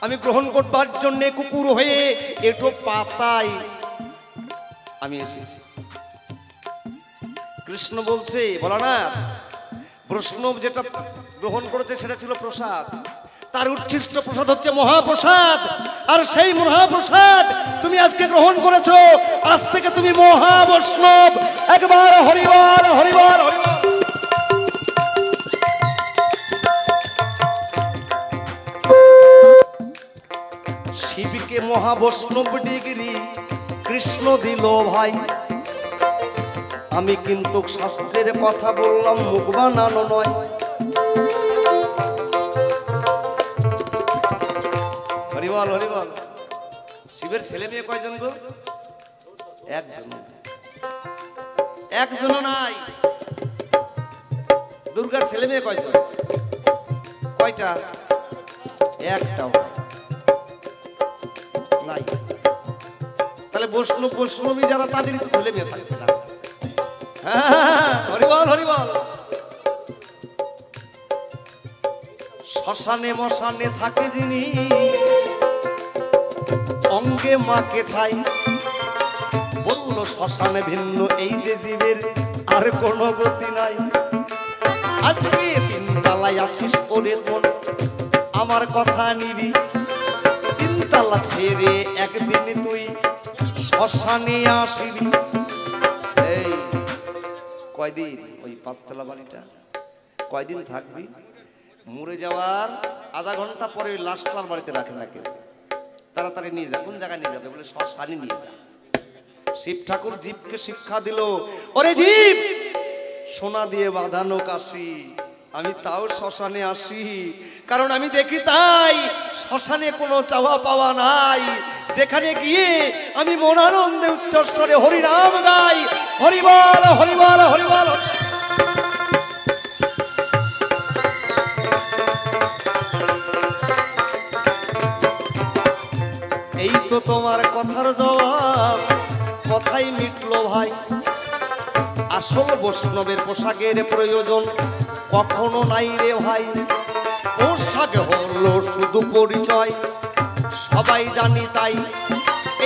আমি গ্রহণ করবার জন্য কুকুর হয়ে এটো পাতাই আমি এসেছি। কৃষ্ণ বলছে, বলা না, বৈষ্ণব যেটা গ্রহণ করেছে সেটা ছিল প্রসাদ, তার উচ্ছিষ্ট প্রসাদ হচ্ছে মহাপ্রসাদ। আর সেই মহাপ্রসাদ তুমি আজকে গ্রহণ করেছো, আজ থেকে তুমি মহা বৈষ্ণব। একবার হরিবল হরিবল হরিবল। শিবকে মহাবৈষ্ণব ডিগ্রি কৃষ্ণ দিল ভাই, আমি কিন্তু শাস্ত্রের কথা বললাম, মুখ বানানো নয়। হরিবল হরিবল। শিবের ছেলে মেয়ে কয়জন গো? একজন, একজনও নাই। দুর্গার ছেলে মেয়ে কয়জন? কয়টা? একটাও নাই। তাহলে বৈষ্ণব বৈষ্ণবী যারা তাদেরই তো ছেলে মেয়ে থাকবে না। হরিবল হরিবল। শ্মশানে মশানে থাকে যিনি, অঙ্গে মাকে ছাই, বলল শ্মশানে ভিন্ন এই যে জীবের আর কোনো গতি নাই। আজকে তিনতলায় আছিস ওরে তোর, আমার কথা নিবি, তিনতলা ছেড়ে একদিন তুই শ্মশানে আসিবি। এই কয়দিন ওই পাঁচতলা বাড়িটা কয়দিন থাকবি? মরে যাওয়ার আধা ঘন্টা পরে ওই লাশটার বাড়িতে রাখে না কেউ, তাড়াতাড়ি নিয়ে যা। কোন জায়গায় নিয়ে যাবে? বলে শ্মশানে নিয়ে যা। শিব ঠাকুর জীবকে শিক্ষা দিল, ওরে জীব, সোনা দিয়ে বাঁধানো কাশি, আমি তাও শ্মশানে আসি, কারণ আমি দেখি তাই শ্মশানে কোনো চাওয়া পাওয়া নাই। যেখানে গিয়ে আমি মনানন্দে উচ্চস্বরে হরিনাম গাই। হরিবল হরিবল হরিবল। এই তো তোমার কথার জবাব, কথাই মিটলো ভাই। আসল বৈষ্ণবের পোশাকের প্রয়োজন কখনো নাই রে ভাই। পোশাক হলো শুধু পরিচয়, সবাই জানি তাই।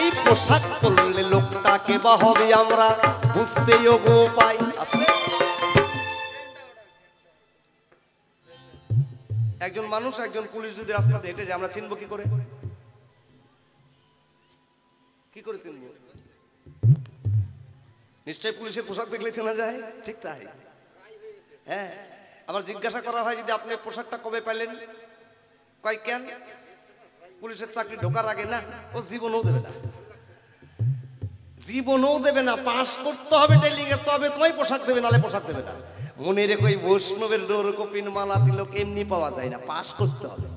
এই পোশাক পরলে লোকটাকে বা হবে আমরা বুঝতেও গো পাই। একজন মানুষ, একজন পুলিশ যদি রাস্তাতে হেঁটে যায়, আমরা চিনবো কি করে? কি করে চিনবো? নিশ্চয়ই পুলিশের পোশাক দেখলে চেনা যায়। ঠিক তাই, হ্যাঁ। আবার জিজ্ঞাসা করা হয়, যদি আপনি পোশাকটা কবে পেলেন? কয় কেন? পুলিশের চাকরি ঢোকার আগে না। ও জীবনও দেবে না, জীবনও দেবে না। পাস করতে হবে ট্রেনিং এ, তবে তোমায় পোশাক দেবে, নালে পোশাক দেবে না। মনে রেখো, এই বৈষ্ণবের ডোর কপিন মালা তিলক এমনি পাওয়া যায় না, পাস করতে হবে।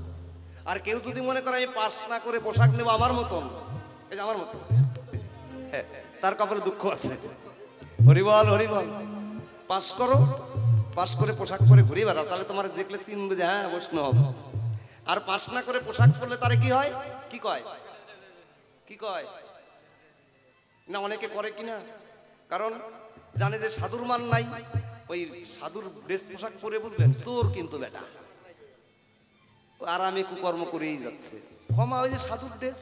আর কেউ যদি মনে করে আমি পাস না করে পোশাক নেবো আমার মতন, এই যে আমার মতন, তার কপালে দুঃখ আছে। হরিবল হরিবল। পাস করো, পাস করে পোশাক পরে ঘুরে বেড়াও, তাহলে তোমার দেখলে চিনবে যে হ্যাঁ বৈষ্ণব। আর পাস না করে পোশাক পরলে তারে কি হয়? কি কয়? কি কয় না? অনেকে করে কিনা, কারণ জানে যে সাধুর মান নাই। ওই সাধুর ড্রেস পোশাক পরে, বুঝলেন, চোর কিন্তু বেটা, আর আমি কুকর্ম করেই যাচ্ছে। ক্ষমা, ওই যে সাধুর ড্রেস,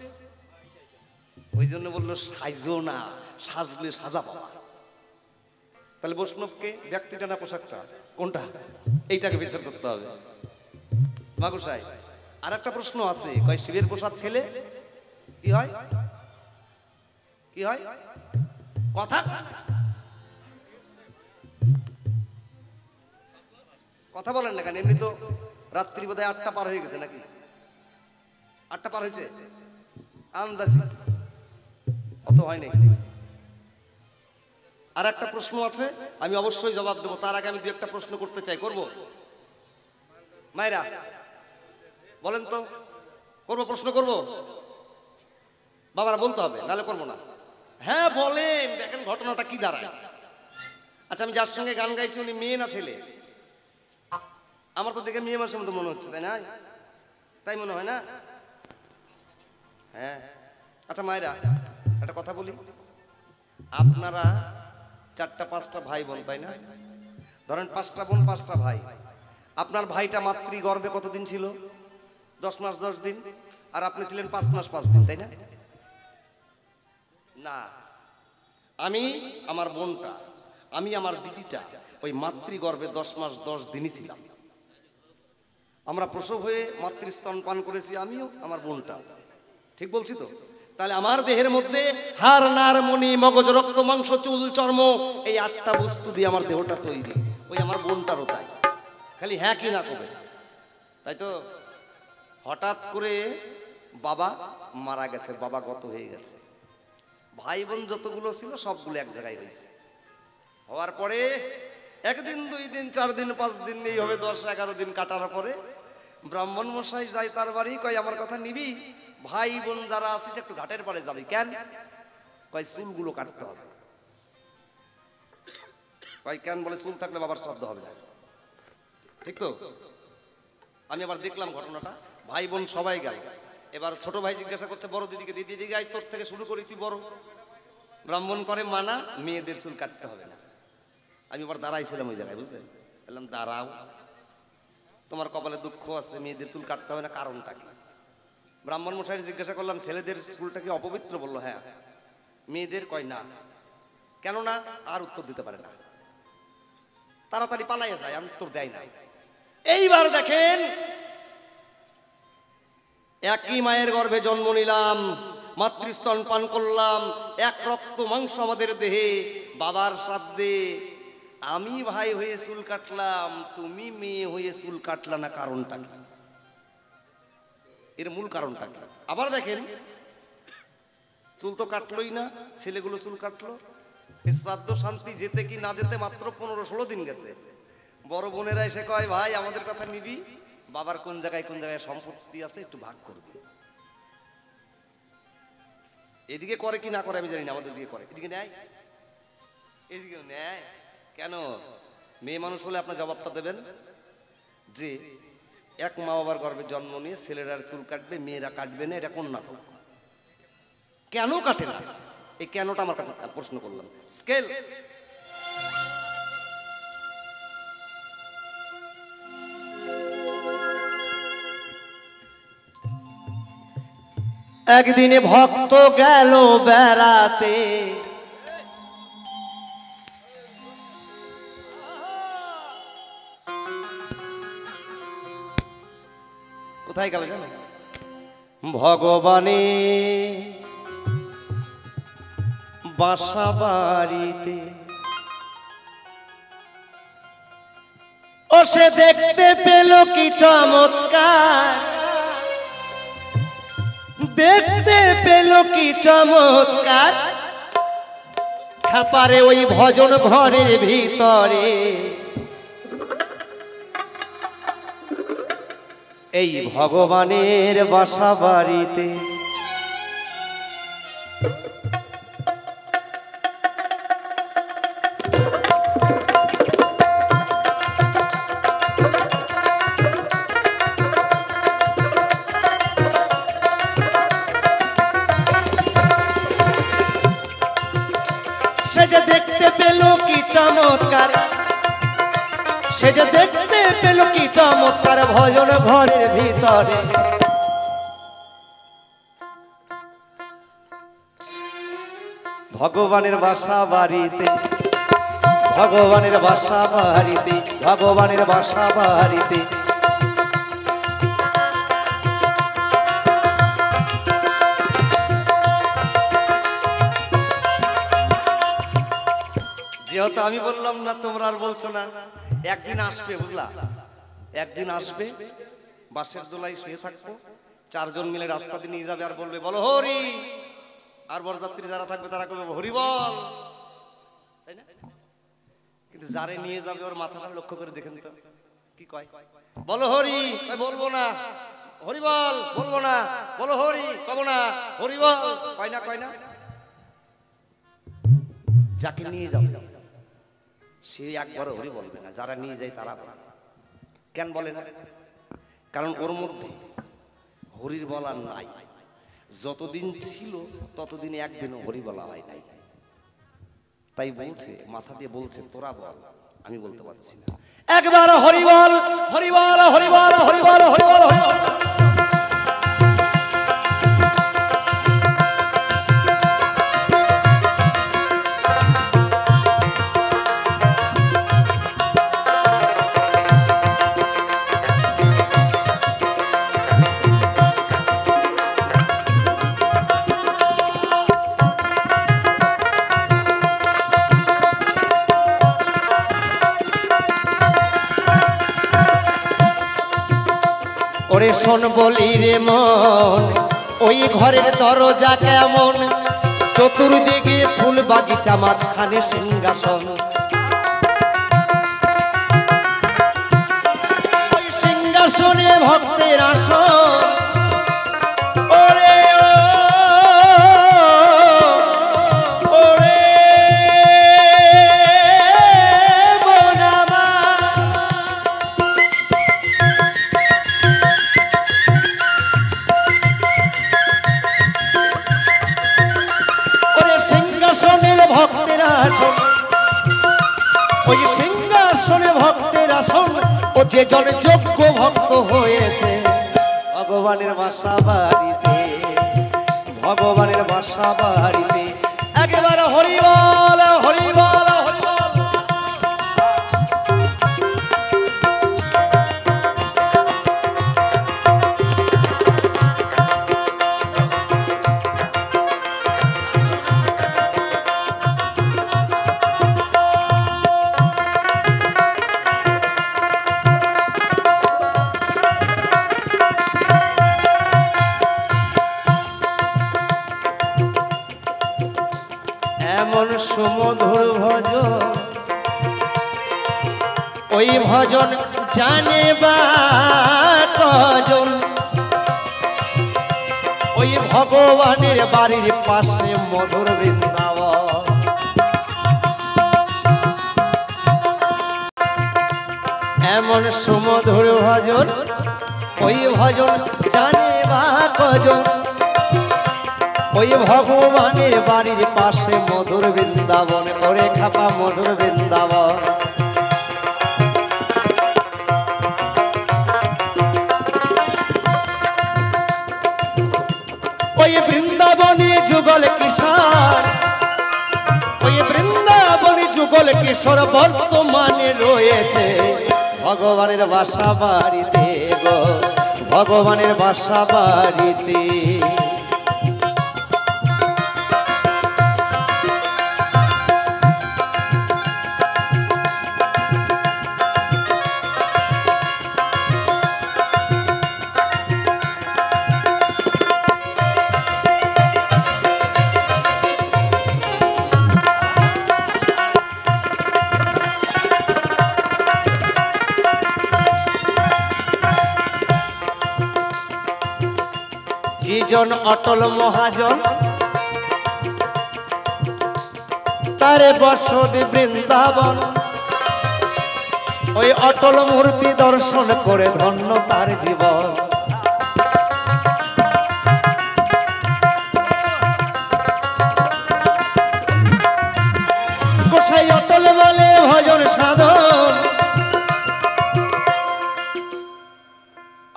ওই জন্য বললো সাইজো না, সাজলে সাজা পাওয়া। তাহলে বৈষ্ণবকে ব্যক্তিটা না পোশাকটা, কোনটা? এইটাকে বিচার করতে হবে। মাগুসাই আর একটা প্রশ্ন আছে, কয় শিবের প্রসাদ খেলে কি হয়? কি হয়? কথা কথা বলেন না কেন? এমনি তো রাত্রি বোধহয় 8টা পার হয়ে গেছে নাকি? 8টা পার হয়েছে আন্দাজি, অত হয় নাই। আর একটা প্রশ্ন আছে, আমি অবশ্যই জবাব দেবো। তার আগে আমি দু একটা প্রশ্ন করতে চাই, করব? মায়েরা বলেন তো, করবো? প্রশ্ন করবো? বাবারা বলতে হবে, নাহলে করবো না। হ্যাঁ বলেন, দেখেন ঘটনাটা কি দাঁড়ায়। আচ্ছা, আমি যার সঙ্গে গান গাইছি উনি মেয়ে না ছেলে? আমার তো দেখে মেয়ে মানুষের মতো মনে হচ্ছে, তাই না? তাই মনে হয় না? হ্যাঁ। আচ্ছা মায়েরা, একটা কথা বলি, আপনারা 4টা 5টা ভাই বোন, তাই না? ধরেন 5টা বোন 5টা ভাই। আপনার ভাইটা মাতৃগর্ভে কতদিন ছিল? 10 মাস 10 দিন। আর আপনি ছিলেন 5 মাস 5 দিন, তাই না? না, আমি আমার বোনটা, আমি আমার দিদিটা ওই মাতৃগর্ভে 10 মাস 10 দিনই ছিলাম। আমরা প্রসব হয়ে মাতৃস্তন পান করেছি, আমিও আমার বোনটা। ঠিক বলছি তো? তাহলে আমার দেহের মধ্যে হাড় নাড় মণি মগজ রক্ত মাংস চুল চর্ম এই 8টা বস্তু দিয়ে আমার দেহটা তৈরি। ওই আমার বোনটারও তাই। খালি হ্যাঁ কি না করবে, তাই তো? হঠাৎ করে বাবা মারা গেছে, বাবা গত হয়ে গেছে। ভাই বোন যতগুলো ছিল সবগুলো এক জায়গায় হয়েছে। হওয়ার পরে 1 দিন 2 দিন 4 দিন 5 দিন এইভাবে 10-11 দিন কাটার পরে ব্রাহ্মণ মশাই যায় তার বাড়ি, কয় আমার কথা নিবি? ভাই বোন যারা আছে একটু ঘাটের পাড়ে যাবি। কেন? কয় চুলগুলো কাটতে হবে। কয় কেন? বলে চুল থাকলে বাবার শ্রাদ্ধ হবে না। ঠিক তো? আমি আবার দেখলাম ঘটনাটা, ভাই বোন সবাই গেল। এবার ছোট ভাই জিজ্ঞাসা করছে বড় দিদিকে, দিদি গাই তোর থেকে শুরু করি, তুই বড়। ব্রাহ্মণ করে মানা, মেয়েদের চুল কাটতে হবে না। আমি আবার দাঁড়াইছিলাম ওই জায়গায়, বুঝলেন? বললাম দাঁড়াও, তোমার কপালে দুঃখ আছে, মেয়েদের চুল কাটতে হবে না, কারণটা কি? ব্রাহ্মণ মশাই জিজ্ঞাসা করলাম ছেলেদের চুলটা কি অপবিত্র? বললো হ্যাঁ। মেয়েদের? কয় না। কেন না? আর উত্তর দিতে পারে না, তাড়াতাড়ি পালাইয়া যায়, আর উত্তর দেয় না। এইবার দেখেন, একই মায়ের গর্ভে জন্ম নিলাম, মাতৃস্তন পান করলাম, এক রক্ত মাংস আমাদের দেহে। বাবার শ্রাদ্ধে আমি ভাই হয়ে চুল কাটলাম, তুমি মেয়ে হয়ে চুল কাটলা না, কারণটা কি? এর মূল কারণটা কি? আবার দেখেন, চুল তো কাটলোই না, ছেলেগুলো চুল কাটলো। শ্রাদ্ধ শান্তি যেতে কি না যেতে মাত্র 15-16 দিন গেছে। বড় বোনেরা এসে কয় ভাই আমাদের কথা নিবি? বাবার কোন জায়গায় কোন জায়গায় সম্পত্তি আছে একটু ভাগ করবি। এদিকে করে কি না করে আমি জানি না, আমাদের দিকে করে। এদিকে নেয়, এদিকেও নেয়। কেন? মেয়ে মানুষ হলে আপনার জবাবটা দেবেন যে এক মা বাবার গর্ভে জন্ম নিয়ে ছেলেরা চুল কাটবে, মেয়েরা কাটবে না, এটা কোন নাটক? কেন কাটে না? এই কেনটা আমার কাছে প্রশ্ন করলাম। স্কেল। একদিনে ভক্ত গেল বেড়াতে, কোথায় গেল জানো? ভগবানে বাসা বাড়িতে। ও সে দেখতে পেল কি চমৎকার, দেখতে পেল কি চমৎকার, খাপারে ওই ভজন ঘরের ভিতরে এই ভগবানের বাসা বাড়িতে। সে যে দেখতে পেল কি চমৎকার, সে যে দেখতে পেল কি চমৎকার ভজন ঘরের ভিতরে। ভগবানের বাসা বাড়িতে, ভগবানের বাসা বাড়িতে, ভগবানের বাসা বাড়িতে। যেহেতু আমি বললাম না, তোমরা আর বলছো না, একদিন আসবে, বুঝলা? একদিন আসবে, বাসের দোলায় শুয়ে থাকবো, 4 জন মিলে রাস্তা দিয়ে নিয়ে যাবে আর বলবে বলো হরি। আর বরযাত্রী যারা থাকবে তারা বলবে হরি বল, তাই না? কিন্তু যারে নিয়ে যাবে ওর মাথাটা লক্ষ্য করে দেখেন তো কি কয়, বলো হরি। বলবো না, হরিবল বলবো না, বলো হরি কব না, হরিবল কয় না। যাকে নিয়ে যাও সে একবার হরি বলবে না, যারা নিয়ে যায় তারা বলে। কেন বলে না? কারণ ওর মধ্যে হরির বলার নাই। যতদিন ছিল ততদিন একদিনও হরি বলা হয় নাই। তাই বলছে, মাথা দিয়ে বলছে তোরা বল, আমি বলতে পারছি না। একবার হরিবল হরিবল হরিবল হরিবল হরিবল হরিবল। ওরে শোন বলি রে মন, ওই ঘরের দরজা কেমন, চতুর্দিকে ফুল বাগিচা, মাঝখানে সিংহাসন। ওই সিংহাসনে ভক্তের আসন। ওরে ওরে ভক্তের আসন, ওই সিংহাসনে ভক্তের আসন। ও যে জন যোগ্য ভক্ত হয়েছে ভগবানের বাসা বাড়িতে, ভগবানের বাসা বাড়িতে। একেবারে হরিবল হরিবল হরিবল। এমন সুমধুর ভজন, ওই ভজন জানে বা কজন। ওই ভগবানের বাড়ির পাশে মধুর বৃন্দাবন। এমন সুমধুর ভজন, ওই ভজন জানে বা কজন। ওই ভগবানের বাড়ির পাশে মধুর বৃন্দাবন। ওরে খাপা মধুর বৃন্দাবন। ওই বৃন্দাবনে যুগল কিশোর, ওই বৃন্দাবনে যুগল কিশোর বর্তমানে রয়েছে ভগবানের বাসা বাড়িতে গো, ভগবানের বাসা বাড়িতে। যিজন অটল মহাজন, তারে বসতি বৃন্দাবন। ওই অটল মূর্তি দর্শন করে ধন্য তার জীবন। গোসাই অটল বলে ভজন সাধন।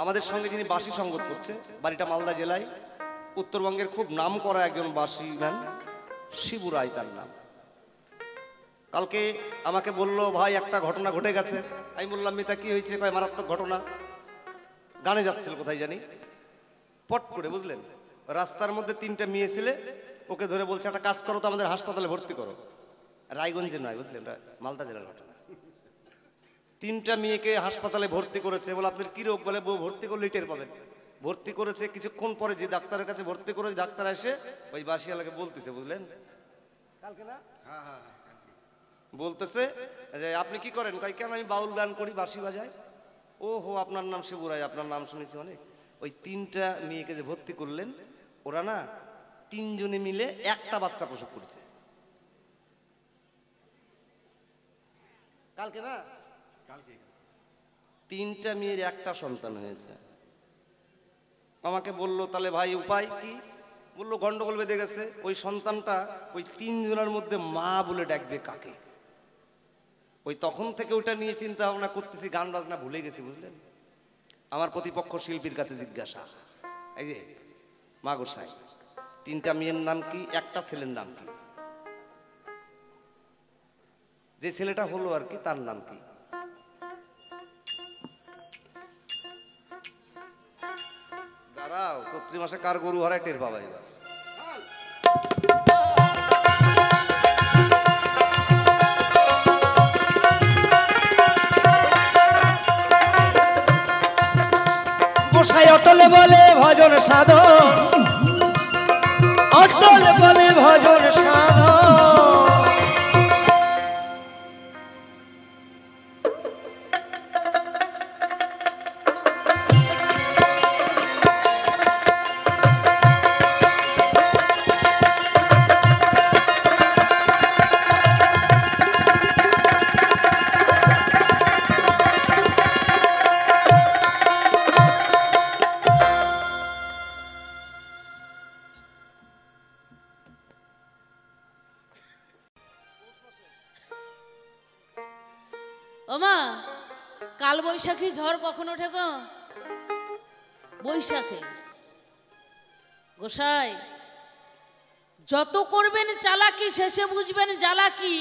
আমাদের সঙ্গে যিনি বাঁশি সঙ্গত করছে, বাড়িটা মালদা জেলায়, উত্তরবঙ্গের খুব নাম করা একজন বাঁশি গান, শিবু রায় তার নাম। কালকে আমাকে বলল ভাই একটা ঘটনা ঘটে গেছে। আমি বললাম মিতা কি হয়েছে? কয় মারাত্মক ঘটনা। গানে যাচ্ছিল কোথায় জানি, পট করে বুঝলেন রাস্তার মধ্যে তিনটা মেয়ে ছেলে ওকে ধরে বলছে একটা কাজ করো তো, আমাদের হাসপাতালে ভর্তি করো। রায়গঞ্জে নয় বুঝলেন, মালদা জেলার ঘটনা। তিনটা মেয়েকে হাসপাতালে ভর্তি করেছে। বলে আপনার কি রোগ? বলে বউ ভর্তি করলে টের পাবেন। ভর্তি করেছে, কিছুক্ষণ পরে যে ডাক্তারের কাছে ভর্তি করে ডাক্তার এসে ওই বাসিয়ালাকে বলতেছে বুঝলেন, কালকে না বলতেছে যে আপনি কি করেন? কয় কেন? আমি বাউল গান করি, বাঁশি বাজাই। ও হো, আপনার নাম শিবু রায়, আপনার নাম শুনেছি অনেক। ওই 3টা মেয়েকে যে ভর্তি করলেন, ওরা না 3 জনে মিলে একটা বাচ্চা প্রসব করেছে কালকে, না কালকে 3টা মেয়ের একটা সন্তান হয়েছে। আমাকে বলল তাহলে ভাই উপায় কি? বললো গন্ডগোল বেঁধে গেছে, ওই সন্তানটা ওই 3 জনের মধ্যে মা বলে ডাকবে কাকে। ওই তখন থেকে ওইটা নিয়ে চিন্তা ভাবনা করতেছি, গান বাজনা ভুলে গেছি বুঝলেন। আমার প্রতিপক্ষ শিল্পীর কাছে জিজ্ঞাসা, এই যে মা গোসাই 3টা মেয়ের নাম কি, একটা ছেলের নাম কি? যে ছেলেটা হলো আর কি তার নাম কি? দাঁড়াও, চৈত্র মাসে কার গরু হারায় টের পাবা এবার। গোসাই অটলে বলে ভজন সাধন, অটলে বলে ভজন সাধন। ওমা, কাল বৈশাখী ঝড় কখন ওঠে গো? বৈশাখে। গোসাই যত করবেন চালাকি, শেষে বুঝবেন জ্বালাকি।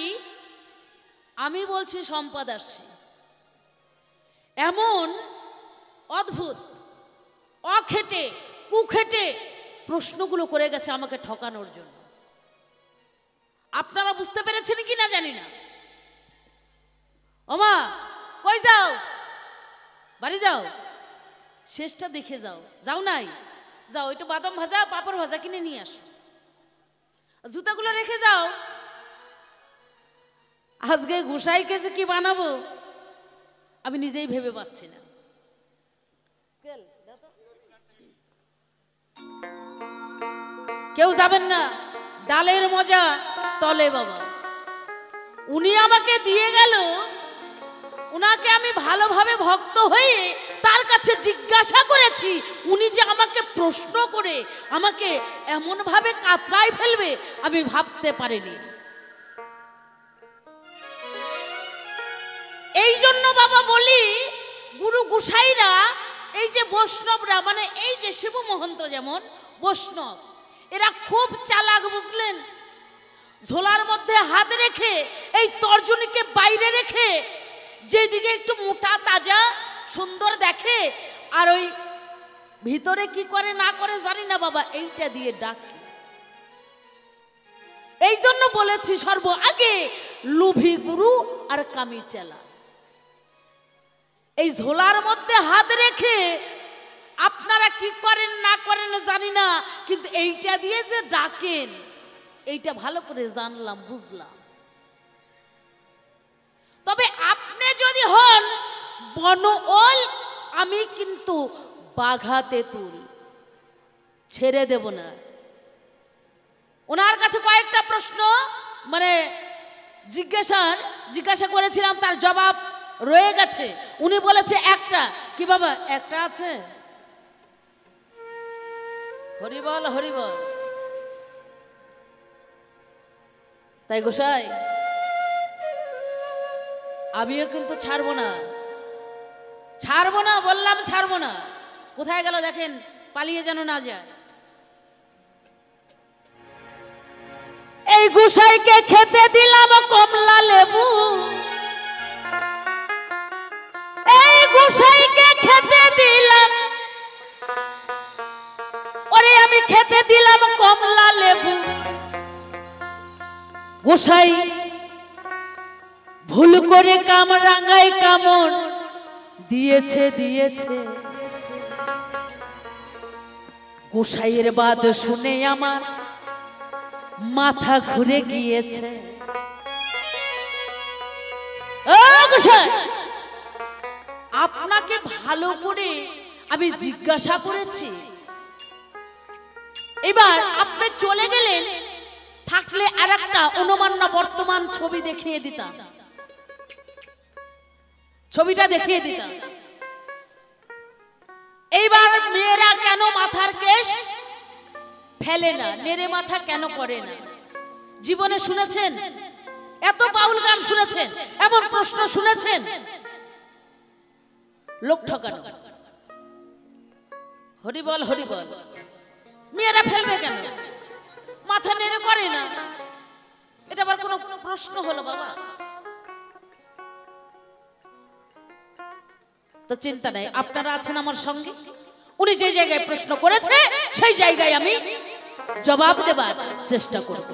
আমি বলছি সম্পদ আসছে। এমন অদ্ভুত অখেটে কুখেটে প্রশ্নগুলো করে গেছে আমাকে ঠকানোর জন্য। আপনারা বুঝতে পেরেছেন কি না জানি না। ওমা, কই যাও? বাড়ি যাও, শেষটা দেখে যাও। যাও নাই? যাও, একটু বাদাম ভাজা পাপড় ভাজা কিনে নিয়ে আসো, জুতাগুলো রেখে যাও। আজকে গোসাইকে যে কি বানাবো আমি নিজেই ভেবে পাচ্ছি না। কেউ যাবেন না, ডালের মজা তলে বাবা। উনি আমাকে দিয়ে গেল, উনাকে আমি ভালোভাবে ভক্ত হয়ে তার কাছে জিজ্ঞাসা করেছি, উনি যে আমাকে প্রশ্ন করে আমাকে এমন ভাবে কাতরায় ফেলবে আমি ভাবতে পারিনি। এই জন্য বাবা বলি, গুরু গোসাইরা, এই যে বৈষ্ণবরা, মানে এই যে শিব মহন্ত যেমন বৈষ্ণব, এরা খুব চালাক বুঝলেন। ঝোলার মধ্যে হাত রেখে এই তর্জনীকে বাইরে রেখে যেদিকে একটু মোটা তাজা সুন্দর দেখে, আর ওই ভিতরে কি করে না করে জানি না বাবা, এইটা দিয়ে ডাকে। এই জন্য বলেছি সর্ব আগে লোভী গুরু আর কামি চেলা। এই ঝোলার মধ্যে হাত রেখে আপনারা কি করেন না করেন জানি না, কিন্তু এইটা দিয়ে যে ডাকেন এইটা ভালো করে জানলাম, বুঝলাম। তবে আপনি যদি হন বনওল, আমি কিন্তু বাঘা তেঁতুল, ছেড়ে দেব না। ওনার কাছে কয়েকটা প্রশ্ন মানে জিজ্ঞাসা করেছিলাম, তার জবাব রয়ে গেছে। উনি বলেছে একটা। কি বাবা একটা আছে? হরিবল হরিবল। তাই গোসাই আমিও কিন্তু ছাড়বো না, বললাম ছাড়বো না। কোথায় গেল দেখেন, পালিয়ে যেন না যায়। এই গোসাইকে খেতে দিলাম কমলা লেবু, এই গোসাইকে খেতে দিলাম, ওরে আমি খেতে দিলাম কমলা লেবু। গোসাই ভুল করে কামরাঙ্গায় কামড় দিয়েছে। গোসাইয়ের বাদ শুনে আমার মাথা ঘুরে গিয়েছে। ও গোসাই, আপনাকে ভালো করে আমি জিজ্ঞাসা করেছি। এবার আপনি চলে গেলেন, থাকলে আর একটা অনুমান না বর্তমান ছবি দেখিয়ে দিতাম, ছবিটা দেখিয়ে দিতাম। এইবার মেয়েরা কেন মাথার কেশ ফেলে না, নেড়ে মাথা কেন করে না? জীবনে শুনেছেন? এত বাউল গান শুনেছেন, এমন প্রশ্ন শুনেছেন? লোক ঠকানো, হরিবল হরিবল। মেয়েরা ফেলবে কেন, মাথা নেড়ে করে না? এটা আবার কোনো প্রশ্ন হলো বাবা? তো চিন্তা নাই, আপনারা আছেন আমার সঙ্গে। উনি যে জায়গায় প্রশ্ন করেছে সেই জায়গায় আমি জবাব দেবার চেষ্টা করব।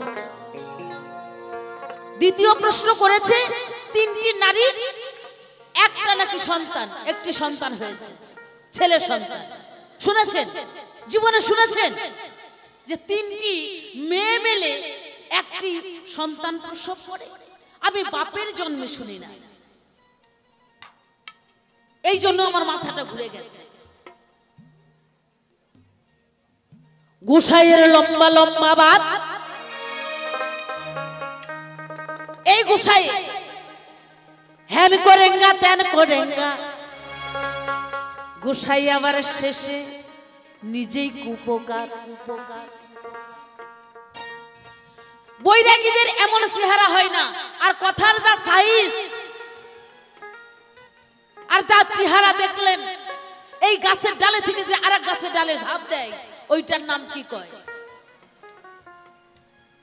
দ্বিতীয় প্রশ্ন করেছে, তিনটি নারীর একটা নাকি সন্তান, একটি সন্তান হয়েছে, ছেলে সন্তান। শুনেছেন? জীবনে শুনেছেন যে তিনটি মেয়ে মেলে একটি সন্তান প্রসব করে? আমি বাপের জন্মে শুনি না, এই জন্য আমার মাথাটা ঘুরে গেছে। গোসাইয়ের লম্বা লম্বা বাত, এই গোসাই হ্যান করেঙ্গা ত্যান করেঙ্গা, গোসাই আবার শেষে নিজেই কুপকার। বৈরাগীদের এমন চেহারা হয় না, আর কথার যা সাইজ আর যা চেহারা দেখলেন, এই গাছের ডালে থেকে যে আরেক গাছের ডালে ঝাঁপ দেয়, ওইটার নাম কি কয়?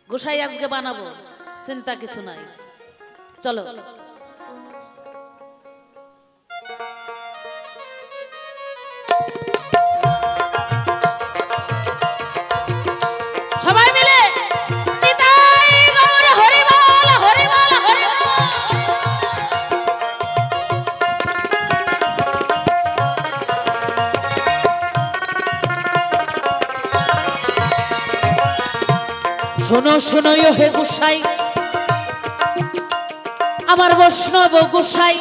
গোসাই আজকে বানাবো, চিন্তা কিছু নাই, চলো। সবাই মিলে নিতাই গৌর হরিবল হরিবল হরিবল। শোনো শোনো হে গোসাই, আমার বৈষ্ণব গোসাই,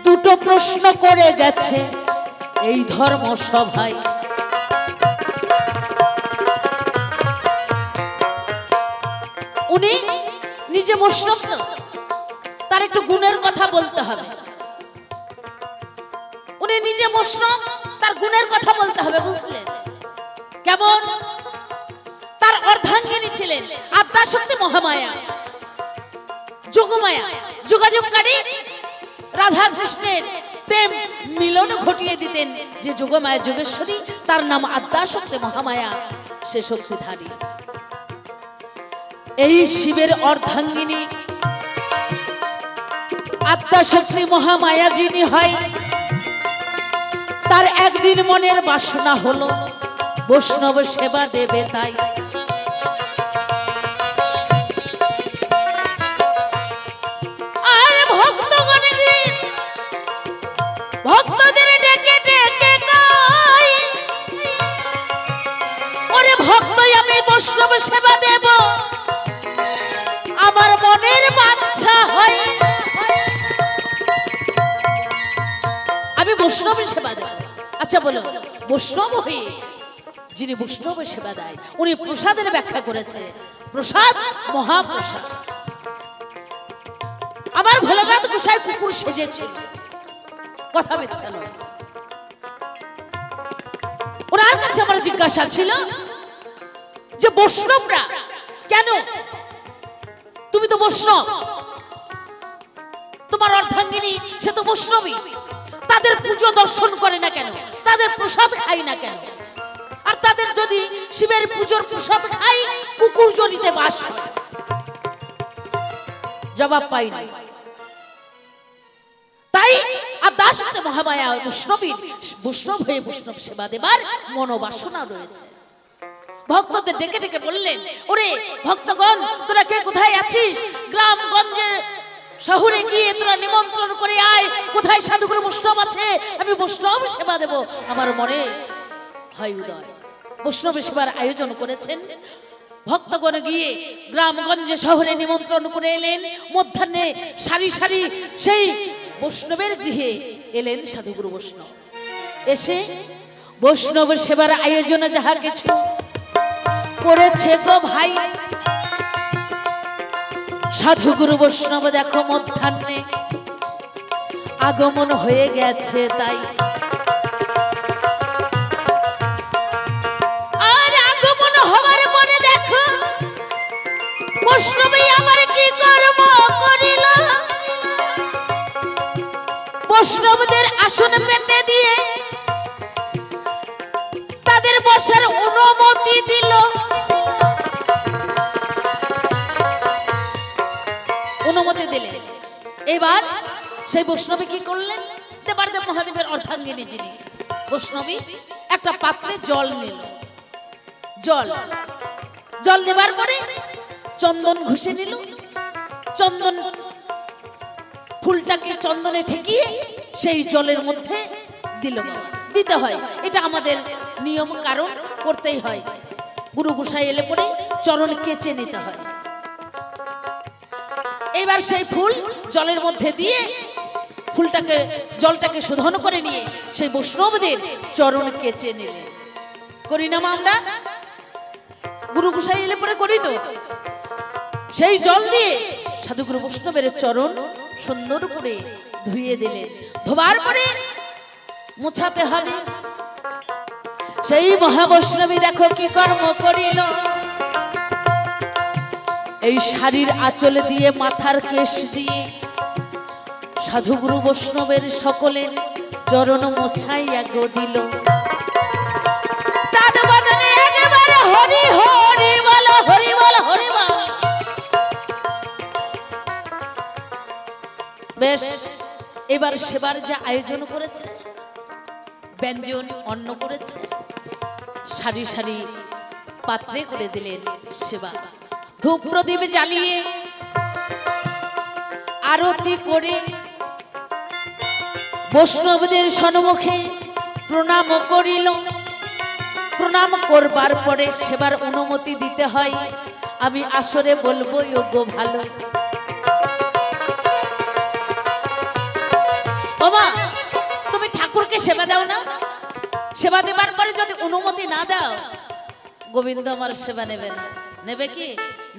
দুটো প্রশ্ন করে গেছে এই ধর্ম সভায়। উনি নিজে বৈষ্ণব তো, তার একটু গুণের কথা বলতে হবে। উনি নিজে বৈষ্ণব, তার গুণের কথা বলতে হবে, বুঝলেন? কেমন? তার অর্ধাঙ্গিনী ছিলেন আদ্যাশক্তি মহামায়া, যোগমায়া, যোগাযোগকারী রাধা কৃষ্ণের প্রেম মিলন ঘটিয়ে দিতেন যে যোগমায়া যোগেশ্বরী, তার নাম আদ্যাশক্তি মহামায়া, সে শক্তিধারী। এই শিবের অর্ধাঙ্গিনী আদ্যাশক্তি মহামায়া যিনি হয়, তার একদিন মনের বাসনা হলো বৈষ্ণব সেবা দেবে। তাই আর ভক্তদের ডেকে ডেকে গাই, ওরে ভক্ত আমি বৈষ্ণব সেবা দেব, আমার মনের বাঞ্ছা হয় আমি বৈষ্ণব সেবা দেব। আচ্ছা বলো, বৈষ্ণব হয়ে যিনি বৈষ্ণব সেবা দেয়, উনি প্রসাদের ব্যাখ্যা করেছে, প্রসাদ মহাপ্রসাদ। আমার ভোলানাথ গোসাই কুকুর সেজেছিল, কথা মিথ্যা নয়। ওনার কাছে আমার জিজ্ঞাসা ছিল যে বৈষ্ণবরা কেন, তুমি তো বৈষ্ণব, তোমার অর্ধাঙ্গিনী সে তো বৈষ্ণবী, তাদের পুজো দর্শন করে না কেন, তাদের প্রসাদ খাই না কেন? আর তাদের যদি শিবের পুজোর প্রসাদ খাই, কুকুর জনিতে বাস। জবাব পাই না। তাই আদ্যাশক্তি মহামায়া বৈষ্ণবী, বৈষ্ণব হয়ে বৈষ্ণব সেবা দেবার মনোবাসনা রয়েছে। ভক্তদের ডেকে ডেকে বললেন, ওরে ভক্তগণ, তোরা কে কোথায় আছিস? গ্রামগঞ্জে শহরে গিয়ে তোরা নিমন্ত্রণ করে আয়, কোথায় সাধুগুরু বৈষ্ণব আছে, আমি বৈষ্ণব সেবা দেব। আমার মনে হয় উদয়। বৈষ্ণব সেবার আয়োজন করেছেন। ভক্তগণ গিয়ে গ্রামগঞ্জে শহরে নিমন্ত্রণ করে এলেন। মধ্যাহ্নে সারি সারি সেই বৈষ্ণবের গৃহে এলেন সাধুগুরু বৈষ্ণব। এসে বৈষ্ণব সেবার আয়োজনে যাহা কিছু করেছে গো ভাই, সাধুগুরু বৈষ্ণব দেখো মধ্যাহ্নে আগমন হয়ে গেছে। তাই আর আগমন হওয়ার পরে দেখো বৈষ্ণবই আমার কি কর্ম করিল, বৈষ্ণবদের আসন পেতে দিয়ে তাদের বসার অনুমতি দিল। অনুমতি দিলে এবার সেই বৈষ্ণবী কি করলেন, দেবারদেব মহাদেবের অর্ধাঙ্গিনী যিনি বৈষ্ণবী একটা পাত্রে জল নিল। জল নেবার পরে চন্দন ঘষে নিল, চন্দন ফুলটাকে চন্দনে ঠেকিয়ে সেই জলের মধ্যে দিল। দিতে হয়, এটা আমাদের নিয়ম, কারণ করতেই হয়। গুরু গোসাই এলে পরে চরণ কেচে নিতে হয়। এবার সেই ফুল জলের মধ্যে দিয়ে ফুলটাকে জলটাকে শোধন করে নিয়ে সেই বৈষ্ণবদের চরণ কেচে নিলেন। করি না আমরা, গুরু গোসাই এলে পরে করি তো। সেই জল দিয়ে সাধুগুরু বৈষ্ণবের চরণ সুন্দর করে ধুইয়ে দিলেন। ধোবার পরে মুছাতে হবে। সেই মহাবৈষ্ণবী দেখো কি কর্ম করিল, এই শাড়ির আঁচল দিয়ে মাথার কেশ দিয়ে সাধুগুরু বৈষ্ণবের সকলের চরণ মোছাইয়া গো দিল। চাঁদ বদনে একেবারে হরি হরি বল, হরি বল, হরি বল। বেশ, এবার সেবার যা আয়োজন করেছে, ব্যঞ্জন অন্ন করেছে, সারি সারি পাত্রে করে দিলেন সেবা। ধূপ প্রদীপ জ্বালিয়ে আরতি করে বৈষ্ণবদের সম্মুখে প্রণাম করিল। প্রণাম করবার পরে সেবার অনুমতি দিতে হয়। আমি আসরে বলবো যোগ্য ভালো। বাবা, তুমি ঠাকুরকে সেবা দাও না? সেবা দেবার পরে যদি অনুমতি না দাও, গোবিন্দ আমার সেবা নেবে না। নেবে কি?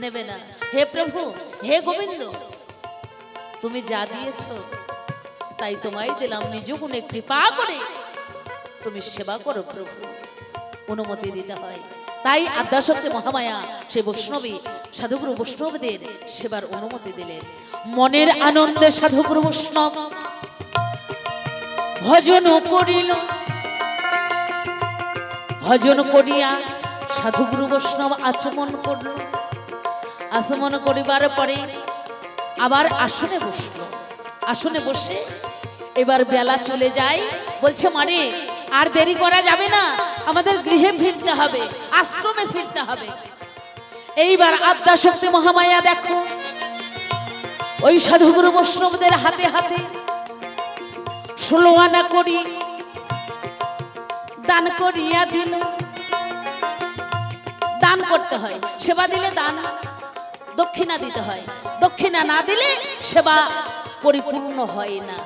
নেবে না। হে প্রভু, হে গোবিন্দ, তুমি যা দিয়েছ তাই তোমায় দিলাম, নিজ গুণে কৃপা করে তুমি সেবা করো প্রভু। অনুমতি দিতে হয়। তাই আদ্যাশক্তি মহামায়া সেই বৈষ্ণবী সাধুগুরু বৈষ্ণবদের সেবার অনুমতি দিলেন। মনের আনন্দে সাধুগুরু বৈষ্ণব ভজন করিল। ভজন করিয়া সাধুগুরু বৈষ্ণব আচমন করল। আচমন করিবার পরে আবার আসনে বসল। আসনে বসে এবার বেলা চলে যায়। বলছে মানে আর দেরি করা যাবে না, আমাদের গৃহে ফিরতে হবে, আশ্রমে ফিরতে হবে। এইবার আদ্যাশক্তি মহামায়া দেখো ওই সাধুগুরু বৈষ্ণবদের হাতে হাতে 16 আনা করি দান করিয়া দিল। দান করতে হয়, সেবা দিলে দান দক্ষিণা দিতে হয়। দক্ষিণা না দিলে সেবা পরিপূর্ণ হয় না।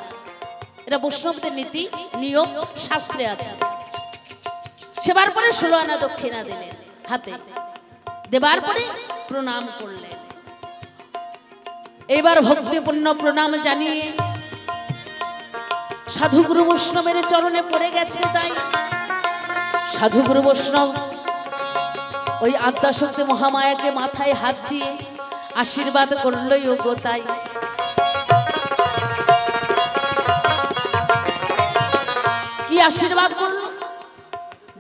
এটা বৈষ্ণবদের নীতি নিয়ম, শাস্ত্রে আছে। সেবার পরে 16 আনা দক্ষিণা দিলেন হাতে। দেবার পরে প্রণাম করলেন। এবার ভক্তিপূর্ণ প্রণাম জানিয়ে সাধুগুরু বৈষ্ণবের চরণে পড়ে গেছে। তাই সাধুগুরু বৈষ্ণব ওই আদ্যাশক্তি মহামায়াকে মাথায় হাত দিয়ে আশীর্বাদ করলই ওগো। তাই কি আশীর্বাদ করল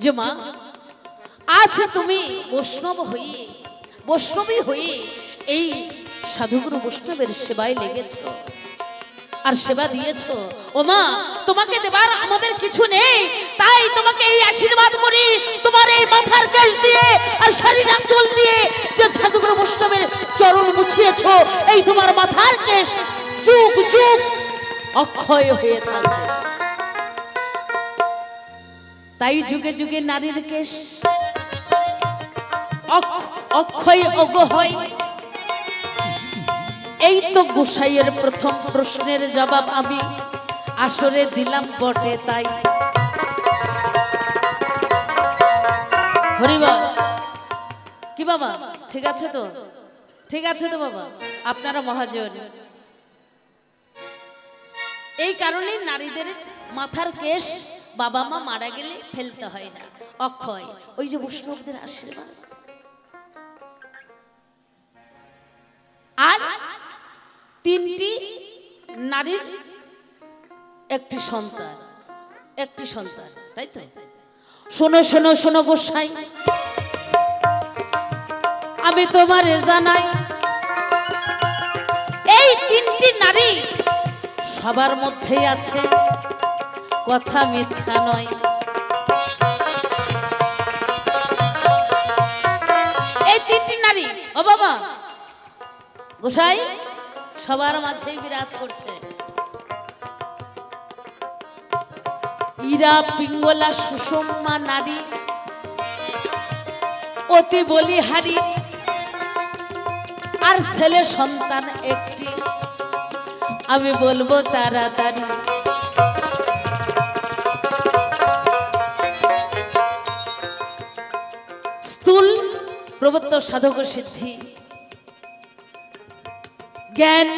যে মা আজ তুমি বৈষ্ণবী হয়ে এই সাধুগুরু বৈষ্ণবের সেবায় লেগেছ আর সেবা দিয়েছ। ও মা, তোমাকে দেবার আমাদের কিছু নেই, তাই তোমাকে এই আশীর্বাদ করি, তোমার এই মাথার কেশ দিয়ে আর শাড়ির আঁচল দিয়ে যে সাধুগুরু বৈষ্ণবের চরণ মুছিয়েছ, এই তোমার মাথার কেশ যুগ যুগ অক্ষয় হয়ে থাকবে। তাই যুগে যুগে নারীর কেশ অক্ষয় অগ হয়। এই তো গোসাইয়ের প্রথম প্রশ্নের জবাব আমি আসরে দিলাম বটে তাই। হরিবল। কি বাবা ঠিক আছে তো? ঠিক আছে তো বাবা, আপনারা মহাজন। এই কারণেই নারীদের মাথার কেশ বাবা মা মারা গেলে ফেলতে হয় না, অক্ষয়। ওই যে বৈষ্ণবদের আশীর্বাদ। আর তিনটি নারীর একটি সন্তান, একটি সন্তান, তাই তো? শোনো শোনো শোনো গোসাই, আমি তোমারে জানাই, এই তিনটি নারী সবার মধ্যেই আছে, কথা মিথ্যা নয়। এই তিনটি নারী, ও বাবা গোসাই, সবার মাঝেই বিরাজ করছে। ইরা পিঙ্গলা সুষমা নারী, অতি বলিহারি, আর ছেলে সন্তান একটি। আমি বলবো তাড়াতাড়ি, স্থূল প্রবত্ত সাধক সিদ্ধি, জ্ঞান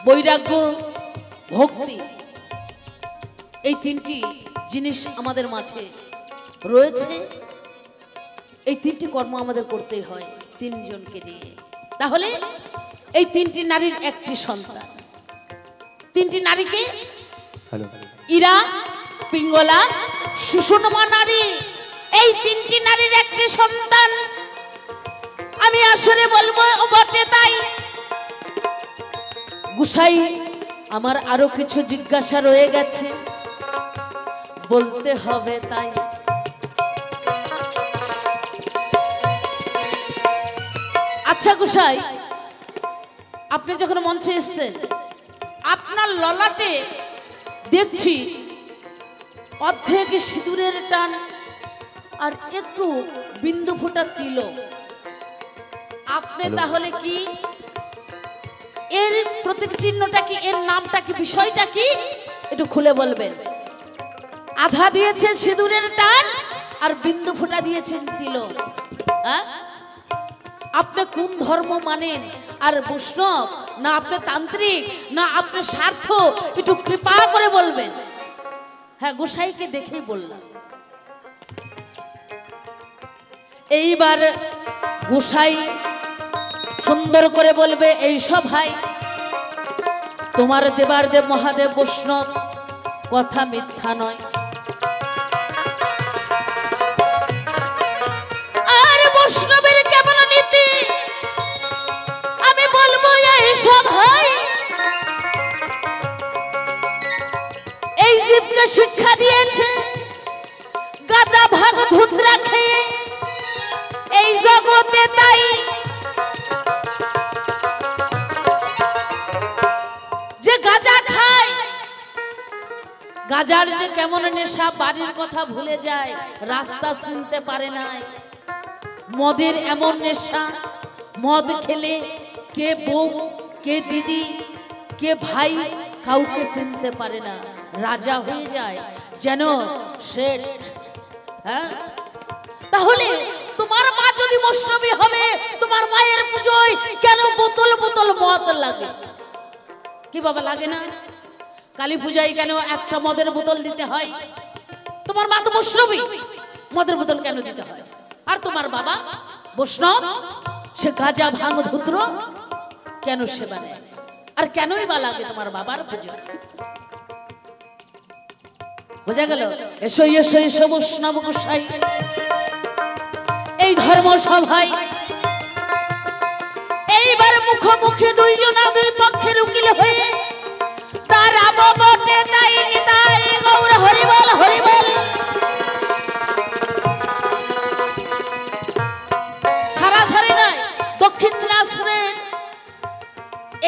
বৈরাগ্য ভক্তি, এই তিনটি জিনিস আমাদের মাঝে রয়েছে। এই তিনটি কর্ম আমাদের করতেই হয় তিনজনকে নিয়ে। তাহলে এই তিনটি নারীর একটি সন্তান, তিনটি নারীকে ইরা পিঙ্গলা সুষমা নারী, এই তিনটি নারীর একটি সন্তান। আমি আসলে বলবো বটে তাই। গোসাই, আমার আরো কিছু জিজ্ঞাসা রয়ে গেছে, বলতে হবে তাই। আচ্ছা গোসাই, আপনি যখন মঞ্চে এসেছেন, আপনার ললাটে দেখছি অর্ধেক সিঁদুরের টান আর একটু বিন্দু ফোঁটা তিলক। আপনি তাহলে কি এর প্রতীক চিহ্নটা কি, এর নামটা কি, বিষয়টা কি একটু খুলে বলবেন? আধা দিয়েছেন সিঁদুরের টান আর বিন্দু ফোঁটা দিয়েছেন তিলক। আপনি কোন ধর্ম মানেন? আর বৈষ্ণব না আপনি তান্ত্রিক না আপনি স্বার্থ, একটু কৃপা করে বলবেন। হ্যাঁ, গোসাইকে দেখেই বললাম। এইবার গোসাই সুন্দর করে বলবে, এই সভায় তোমার দেবার দেব মহাদেব বৈষ্ণব, কথা মিথ্যা নয়। আর বৈষ্ণবের কেমন নীতি আমি বলবো এই সভায়। এই জীবকে শিক্ষা দিয়েছে গাঁজা ভাগ ধুতরা খেয়ে এই জগতে, তাই যে গাঁজা খায়, গাঁজার যে কেমন নেশা, বাড়ির কথা ভুলে যায়, রাস্তা চিনতে পারে না। মদের এমন নেশা, মদ খেলে কে বউ কে দিদি কে ভাই কাউকে চিনতে পারে না, রাজা হয়ে যায় যেন শেঠ। হ্যাঁ, তাহলে তোমার মা যদি বৈষ্ণবী হবে, তোমার মায়ের পুজোয় কেন বোতল বোতল মদ লাগে? কি বাবা লাগে না? কালী পূজায় কেন একটা মদের বোতল দিতে হয়? তোমার মা তো বৈষ্ণবী, মদের বোতল কেন দিতে হয়? আর তোমার বাবা বৈষ্ণব, সে গাঁজা ভাঙ ধুত্র কেন সেবা নেয়? আর কেনই বা লাগে তোমার বাবার পুজো? বোঝা গেল? এসো এসো এসো বৈষ্ণব গোসাই, এই ধর্ম সভায় এইবার মুখোমুখি দুইজনা দুই পক্ষের উকিল হয়ে তার বটে তাই নিতাই গৌর হরিবল হরিবল। সারাসারি নয়, দক্ষিণ দিনাজপুরের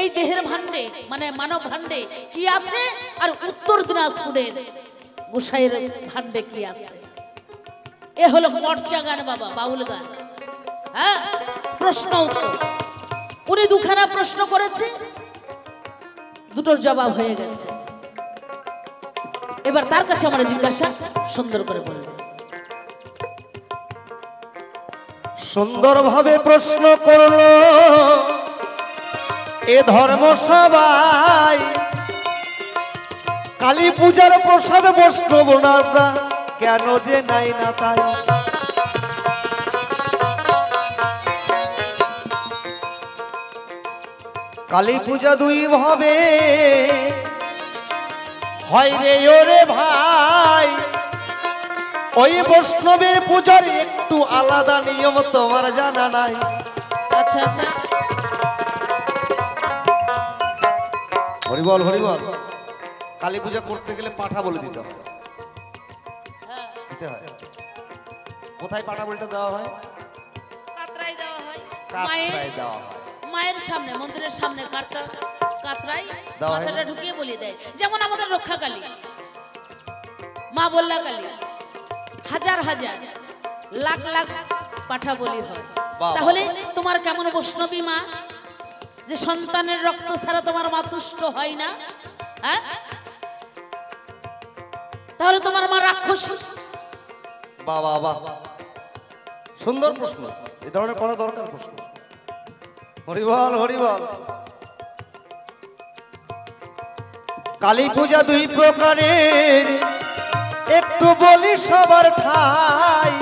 এই দেহের ভান্ডে মানে মানব ভান্ডে কি আছে, আর উত্তর দিনাজপুরের গোসাইয়ের ভান্ডে কি আছে? এ হলো মর্চা গান বাবা, বাউল গান। হ্যাঁ, প্রশ্ন উত্তর। উনি দুখানা প্রশ্ন করেছে, দুটোর জবাব হয়ে গেছে। এবার তার কাছে আমার জিজ্ঞাসা সুন্দর করে বলবে। সুন্দরভাবে প্রশ্ন করলো এ ধর্ম সবাই, কালী পূজার প্রসাদ বৈষ্ণব আমরা কেন যে নাই না তাই। কালী পূজা দুই ভাবে হয় রে ওরে ভাই, ওই বৈষ্ণবের পূজার একটু আলাদা নিয়ম তোমার জানা নাই। আচ্ছা আচ্ছা, হরিবল হরিবল। কালী পূজা করতে গেলে পাঠা বলে দিতে হয়, দিতে হয়। কোথায় পাঠা বলিটা দেওয়া হয়? কাতরাই দেওয়া হয়, কাতরায় দেওয়া হয়। মায়ের সামনে, মন্দিরের সামনে কাতরাই মাথাটা ঢুকিয়ে বলি দেয়। যেমন আমাদের রক্ষা কালী, মা বল্লা কালী, হাজার হাজার লাখ লাখ পাঠা বলি হয়। তাহলে তোমার কেমন বৈষ্ণবী মা যে সন্তানের রক্ত ছাড়া তোমার মা তুষ্ট হয় না? হ্যাঁ, তাহলে তোমার মা রাক্ষসী? বাবা বাহ, সুন্দর প্রশ্ন, এ ধরনের করা দরকার প্রশ্ন। হরিবল হরিবল। কালী পূজা দুই প্রকারের, একটু বলি সবার ঠাই,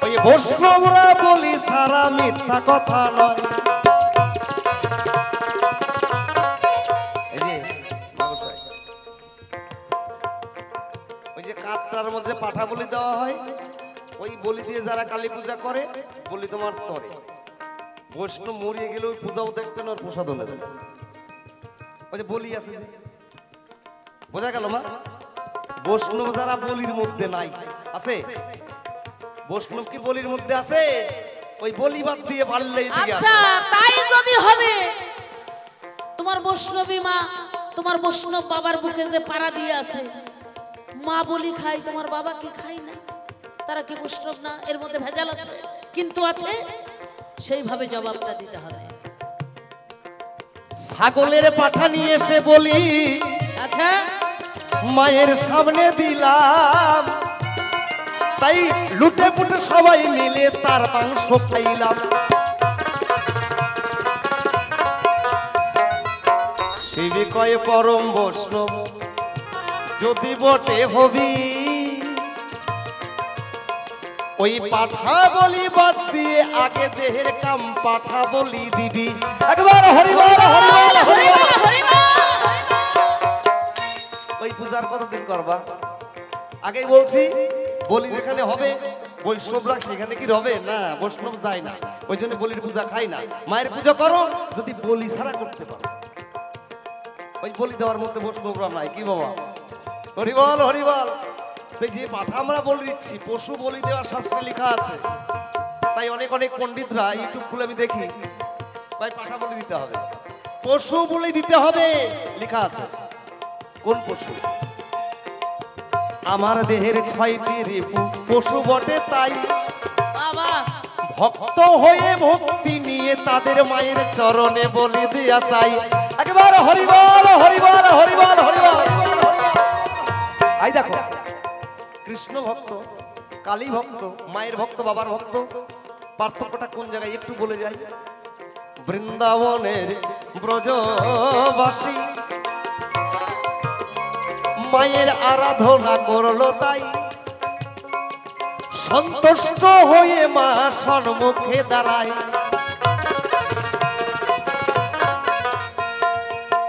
ওই বৈষ্ণবরা বলি সারা মিথ্যা কথা নয়। এই যে মাগুসাই, ওই যে কাতরার মধ্যে পাঠা বলি দেওয়া হয়, ওই বলি দিয়ে যারা কালী পূজা করে বলি তোমার তরে। বৈষ্ণব মরিয়ে গেলে ওই পূজাও দেখবেন আর প্রসাদও নেবেন। ওই যে বলি আছে, যে বোঝা গেল মা? বৈষ্ণব যারা বলির মধ্যে নাই আছে, বৈষ্ণব কি বলির মধ্যে আছে? ওই বলি বাদ দিয়ে পারলেই দিয়ে। আচ্ছা, তাই যদি হবে, তোমার বৈষ্ণবী মা, তোমার বৈষ্ণব বাবার বুকে যে পাড়া দিয়ে আছে, মা বলি খাই, তোমার বাবা কি খাই না? তারা কি বৈষ্ণব না? এর মধ্যে ভেজাল আছে, কিন্তু আছে, সেইভাবে জবাবটা দিতে হবে। ছাগলের পাঠা নিয়ে এসে বলি, আচ্ছা, মায়ের সামনে দিলাম, তাই লুটে পুটে সবাই মিলে তার মাংস খাইলাম। শিবে কয় পরম বৈষ্ণব যদি বটে হবি, ওই পাঠা বলি বাদ দিয়ে আগে দেহের কাম পাঠা বলি দিবি। একবার হরিবল হরিবল হরিবল। ওই পূজার কতদিন করবা? আগেই বলছি, বলি যেখানে হবে বৈষ্ণবরা সেখানে কি হবে না? বৈষ্ণব যায় না, ওই জন্য বলির পূজা খাই না। মায়ের পূজা করো যদি বলি ছাড়া করতে পারো। ওই বলি দেওয়ার মধ্যে বৈষ্ণবরা নাই। কি বাবা? হরিবল হরিবল। তো যে পাঠা আমরা বলে দিচ্ছি, পশু বলি দেওয়ার শাস্ত্রে লেখা আছে। তাই অনেক অনেক পণ্ডিতরা ইউটিউব খুলে আমি দেখি, ভাই পাঠা বলি দিতে হবে, পশু বলি দিতে হবে, লেখা আছে। কোন পশু? আমার দেহের 6টি রিপু পশু বটে, তাই বাবা ভক্ত হয়ে ভক্তি নিয়ে তাদের মায়ের চরণে বলি দিয়া চাই। একবার হরিবল হরিবল হরিবল হরিবল। আই দেখো, কৃষ্ণ ভক্ত, কালী ভক্ত, মায়ের ভক্ত, বাবার ভক্ত, পার্থক্যটা কোন জায়গায় একটু বলে যাই। বৃন্দাবনের ব্রজবাসী মায়ের আরাধনা করলো, তাই সন্তুষ্ট হয়ে মা সম্মুখে দাঁড়ায়।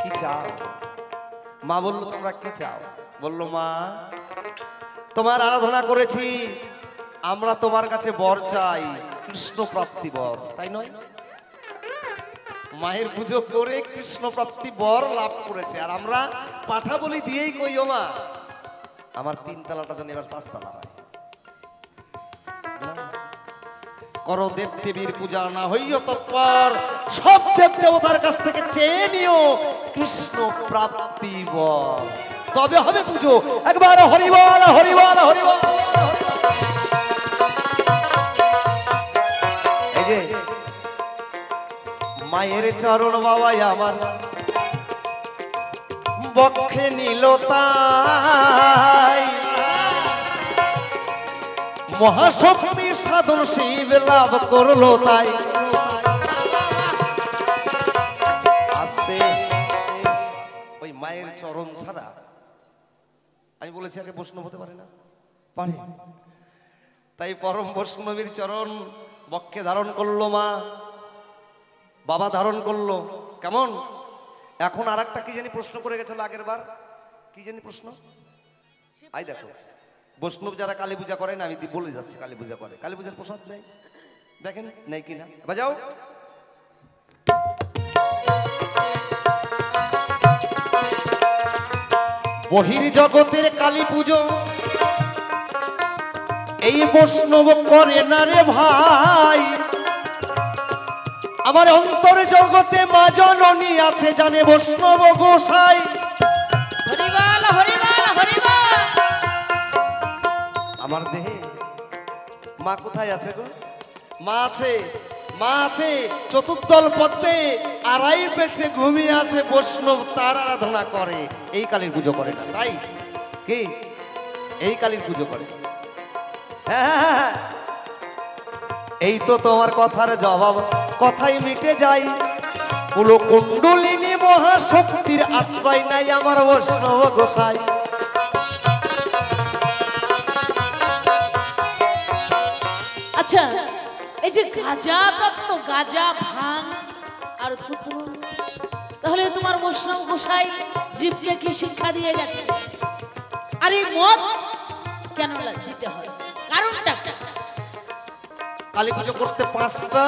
কি চাও? মা বললো তোমরা কি চাও? বললো মা তোমার আরাধনা করেছি, আমরা তোমার কাছে বর চাই, কৃষ্ণ প্রাপ্তি বর, তাই নয়? মায়ের পুজো করে কৃষ্ণ প্রাপ্তি বর লাভ করেছে, আর আমরা পাঠা বলি দিয়েই কইও মা আমার 3 তলাটা যেন এবার 5 তলা হয়। করো দেব দেবীর পূজা না হইও তৎপর, সব দেব দেবতার কাছ থেকে চেয়ে নিও কৃষ্ণ প্রাপ্তি বর, তবে হবে পুজো। একবার হরিবল হরিবল হরিবল। এই যে মায়ের চরণ বাবাই আমার বক্ষে নিল তাই মহাশক্তি সাধন শিব লাভ করলো তাই। আস্তে ওই মায়ের চরণ ছাড়া আমি বলেছি আগে বৈষ্ণব হতে পারে না, পারে। তাই পরম বৈষ্ণবীর চরণ বক্ষে ধারণ করলো মা, বাবা ধারণ করলো। কেমন? এখন আর একটা কি জানি প্রশ্ন করে গেছিল আগের বার, কি জানি প্রশ্ন? আই দেখো, বৈষ্ণব যারা কালী পূজা করেন, আমি বলে যাচ্ছি কালী পূজা করে, কালী পূজার প্রসাদ নেই, দেখেন নেই কিনা, বাজাও। বহির জগতের কালী পুজো এই বৈষ্ণব করে না রে ভাই। আমার অন্তর জগতে মা জননী আছে জানে বৈষ্ণব গোসাই। হরিবল হরিবল হরিবল। আমার দেহে মা কোথায় আছে গো? মা আছে, মা আছে চতুর্দল পদ্মে, আড়াই পেছে ঘুমিয়ে আছে বৈষ্ণব, তার আরাধনা করে। এই কালীর পুজো করে না, তাই কি? এই কালীর পুজো করে। হ্যাঁ, এই তো তোমার কথার জবাব, কথাই মিটে যাই। কুলকুণ্ডলিনী মহাশক্তির আশ্রয় নাই আমার বৈষ্ণব গোসাই। আচ্ছা, এই যে গাঁজা তত্ত্ব, গাঁজা ভাঙ আর ধুত্র, তাহলে তোমার বৈষ্ণব গোসাই জীবকে কি শিক্ষা দিয়ে গেছে? আর এই মদ কেন দিতে হয়, কারণটা? কালী পুজো করতে 5টা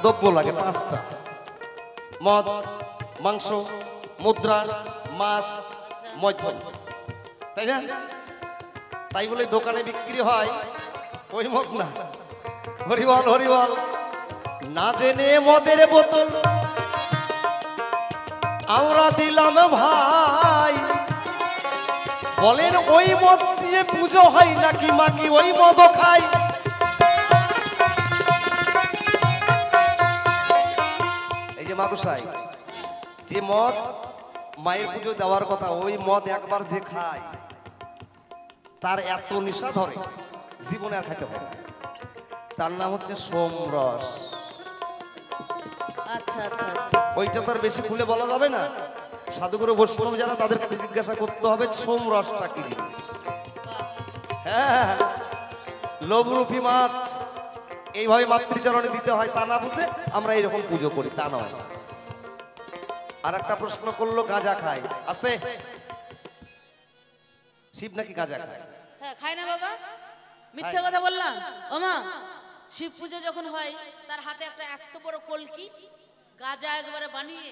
দ্রব্য লাগে, 5টা: মদ, মাংস, মুদ্রা, মাছ, মৈথন, তাই না? তাই বলে দোকানে বিক্রি হয় ওই মদ না। হরিবল হরিবল। না জেনে মদের বোতল আমরা দিলাম ভাই, বলেন ওই মদ দিয়ে পুজো হয় নাকি মাকি ওই মদও খাই? এই যে মাগুসাই, যে মদ মায়ের পুজো দেওয়ার কথা, ওই মদ একবার যে খায় তার এত নেশা ধরে জীবনে আর খাইতে পারে। তার নাম হচ্ছে সোমরস। আচ্ছা আচ্ছা আচ্ছা, ওইটা তো আর বেশি খুলে বলা যাবে না। সাধুগুরু বৈষ্ণব যারা, তাদের কাছে জিজ্ঞাসা করতে হবে সোমরসটা কি জিনিস। হ্যাঁ, লোভরূপী মাছ এইভাবে মাতৃচরণে দিতে হয় তা না বুঝে আমরা এইরকম পুজো করি, তা নয়। আর একটা প্রশ্ন করলো, গাঁজা খায়। আস্তে, শিব নাকি গাঁজা খায়? হ্যাঁ, খায় না বাবা, মিথ্যা কথা বললাম। ওমা, শিব পুজো যখন হয় তার হাতে একটা এত বড় কলকি, গাঁজা একবারে বানিয়ে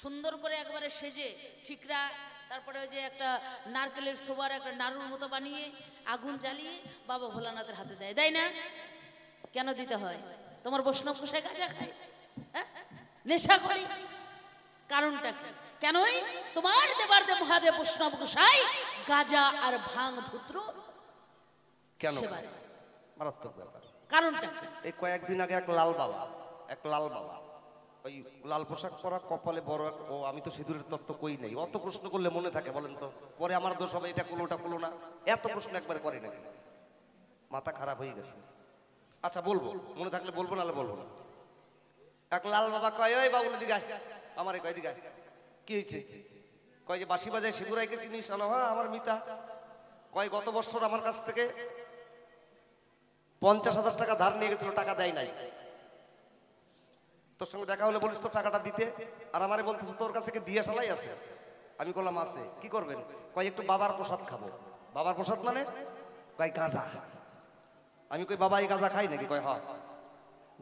সুন্দর করে একবারে সেজে ঠিকরা, তারপরে ওই যে একটা নারকেলের সোবার একটা নাড়ুর মতো বানিয়ে আগুন জ্বালিয়ে বাবা ভোলানাথের হাতে দেয়, দেয় না? কেন দিতে হয়? তোমার বৈষ্ণব গোসাই গাঁজা খায়, হ্যাঁ, নেশা করে, কারণটা কি? কেনই তোমার দেবার দেব মহাদেব বৈষ্ণব গোসাই গাঁজা আর ভাঙ ধুত্র কেন? সেবারে। মারাত্মক ব্যাপার। কারণটা কি? এই কয়েকদিন আগে এক লাল বাবা ওই লাল পোশাক পরা, কপালে বড়, ও আমি তো সিঁদুরের তত্ত্ব কই নাই। অত প্রশ্ন করলে মনে থাকে বলেন তো? পরে আমার দোষ হবে, এটা করলো ওটা করলো না, এত প্রশ্ন একবার করে নাকি? মাথা খারাপ হয়ে গেছে। আচ্ছা বলবো, মনে থাকলে বলবো, নাহলে বলবো না। এক লাল বাবা কয়, ওই বাবুল দিঘায়, আমারে কয় দিঘায় কি হয়েছে? কয় যে বাঁশি বাজায় শিবুরাইকে চিনিস? হ্যাঁ, আমার মিতা। কয় গত বছর আমার কাছ থেকে 50,000 টাকা ধার নিয়ে গেছিল, টাকা দেয় নাই। তোর সঙ্গে দেখা হলে বলিস তো টাকাটা দিতে। আর আমারে বলতেছে তোর কাছে কি দিয়া শালাই আছে? আমি বললাম আছে। কি করবেন? কয় একটু বাবার প্রসাদ খাবো। বাবার প্রসাদ মানে? কয় গাঁজা। আমি কই বাবা এই গাঁজা খাই নাকি? কয় হ্যাঁ।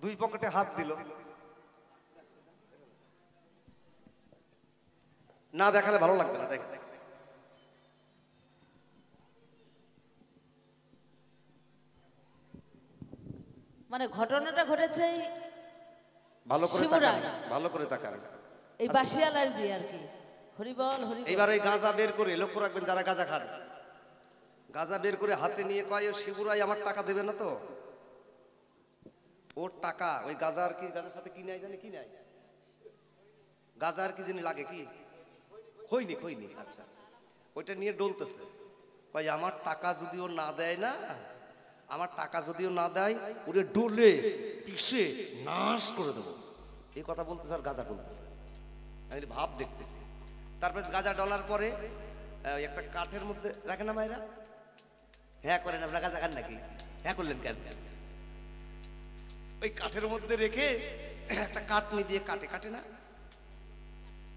2 পকেটে হাত দিল, না দেখালে ভালো লাগবে না, দেখ। মানে ঘটনাটা ঘটেছে ভালো করে শিবরাম, তাকান, ভালো করে তাকান, এই বাসিয়ালার দিয়ে আর কি। হরিবল হরিবল। এইবার ওই গাঁজা বের করে, লক্ষ্য রাখবেন যারা গাঁজা খান, গাঁজা বের করে হাতে নিয়ে কয়, ও শিবুরাই আমার টাকা দেবে না তো? ওর টাকা ওই গাঁজা আর কি, গাঁজার সাথে কি নাই জানি, কি নাই, গাঁজা আর কি জানি লাগে, কি খৈনি খৈনি, আচ্ছা ওইটা নিয়ে ডলতেছে, কয় আমার টাকা যদিও না দেয় না, আমার টাকা যদিও না দেয় ওরে ডলে পিষে নাশ করে দেবো, এই কথা বলতেছে আর গাঁজা ডলতেছে। আমি ভাব দেখতেছি। তারপরে গাঁজা ডলার পরে একটা কাঠের মধ্যে রাখে না মায়েরা, হ্যাঁ করেন আপনারা গাঁজা খান নাকি, হ্যাঁ করলেন কেন? ওই কাঠের মধ্যে রেখে একটা কাটনি দিয়ে কাটে কাটে না,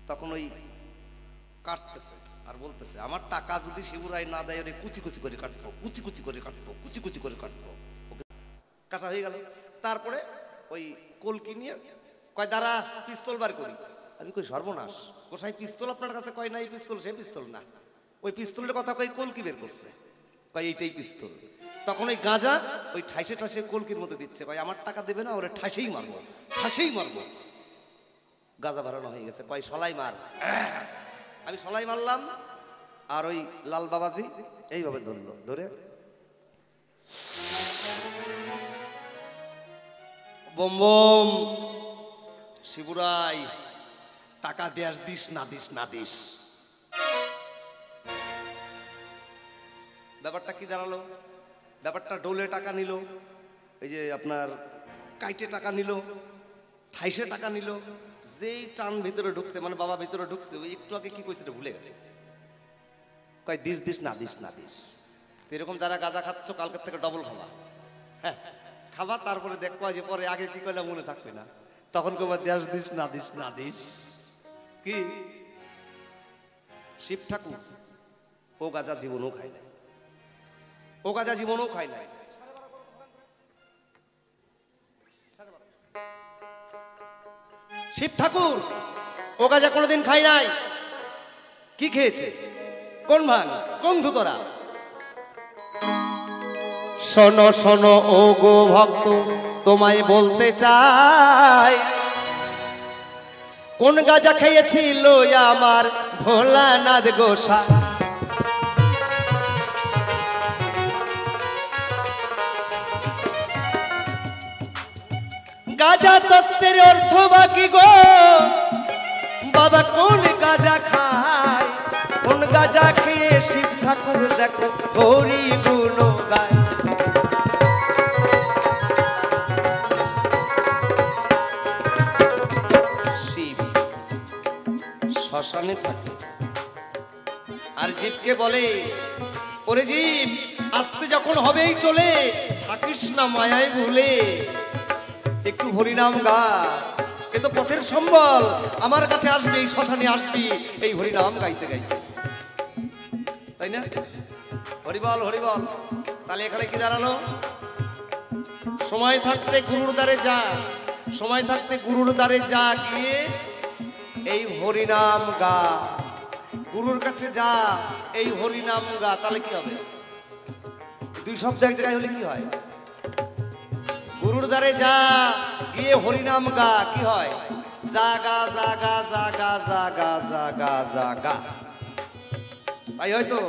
তখন ওই কাটতেছে আর বলতেছে আমার টাকা যদি শিবুরাই না দেয় ওরে কুচি কুচি করে কাটবো, কুচি কুচি করে কাটবো, কুচি কুচি করে কাটবো। কাটা হয়ে গেল। তারপরে ওই কলকি নিয়ে কয় দাঁড়া পিস্তল বার করি। আমি কই সর্বনাশ, গোসাই পিস্তল আপনার কাছে? কয় না এই পিস্তল সে পিস্তল না, ওই পিস্তলের কথা কই কলকি বের করছে, কয় এইটাই পিস্তল। তখন ওই গাঁজা ওই ঠাইসে ঠাইসে কলকির মধ্যে দিচ্ছে, কয় আমার টাকা দেবে না, ওরে ঠাইসেই মারবো, ঠাইসেই মারবো। গাঁজা বাড়ানো হয়ে গেছে, কয় সলাই মার। আমি সলাই মারলাম, আর ওই লাল বাবাজি এইভাবে ধরলো, ধরে বম বম শিবুরাই টাকা দেয়াস দিস না দিস না দিস। ব্যাপারটা কি দাঁড়ালো? ব্যাপারটা ডোলে টাকা নিল, এই যে আপনার কাইটে টাকা নিল, ঠাইসে টাকা নিল, যেই টান ভিতরে ঢুকছে, মানে বাবা ভিতরে ঢুকছে, ওই একটু আগে কি কইছে ভুলে গেছে, কয় দিস দিস না দিস না দিস। এরকম যারা গাঁজা খাচ্ছ কালকের থেকে ডবল খাবা, হ্যাঁ খাবা, তারপরে দেখবা যে পরে আগে কি করলে মনে থাকবে না, তখন কবার দেশ দিস না দিস না দিস। কি শিব ঠাকুর ও গাঁজা জীবনও খায় না, ও গাঁজা জীবনও খায় না। শিব ঠাকুর ও গাঁজা কোনোদিন খায় নাই। কি খেয়েছে? কোন ভাঙ, কোন ধুতরা? শোনো শোনো ও গো ভক্ত, তোমায় বলতে চাই, কোন গাঁজা খেয়েছিল আমার ভোলানাথ গোসাই। গাঁজা তত্ত্বের অর্থ বাকি গো বাবা, কোন গাঁজা খায়, কোন গাঁজা খেয়ে শিব ঠাকুর দেখো হরি গুণ গায়। শিব শ্মশানে থাকে আর জীবকে বলে ওরে জীব আসতে যখন হবেই চলে, থাকিস না মায়ায় ভুলে, একটু হরিনাম গা, কিন্তু পথের সম্বল আমার কাছে আসবি, এই শ্মশানে আসবি এই হরিনাম গাইতে গাইতে, তাই না? হরিবল হরিবল। তাহলে এখানে কি দাঁড়ালো? সময় থাকতে গুরুর দ্বারে যা, সময় থাকতে গুরুর দ্বারে যা, গিয়ে এই হরিনাম গা, গুরুর কাছে যা, এই হরিনাম গা। তাহলে কি হবে? দুই শব্দ এক জায়গায় হলে কি হয়? গুরুর দ্বারে যা, গিয়ে হরিনাম গা, কি হয়? জাগা জাগা জাগা জাগা জাগা জাগা। তাই হয়তো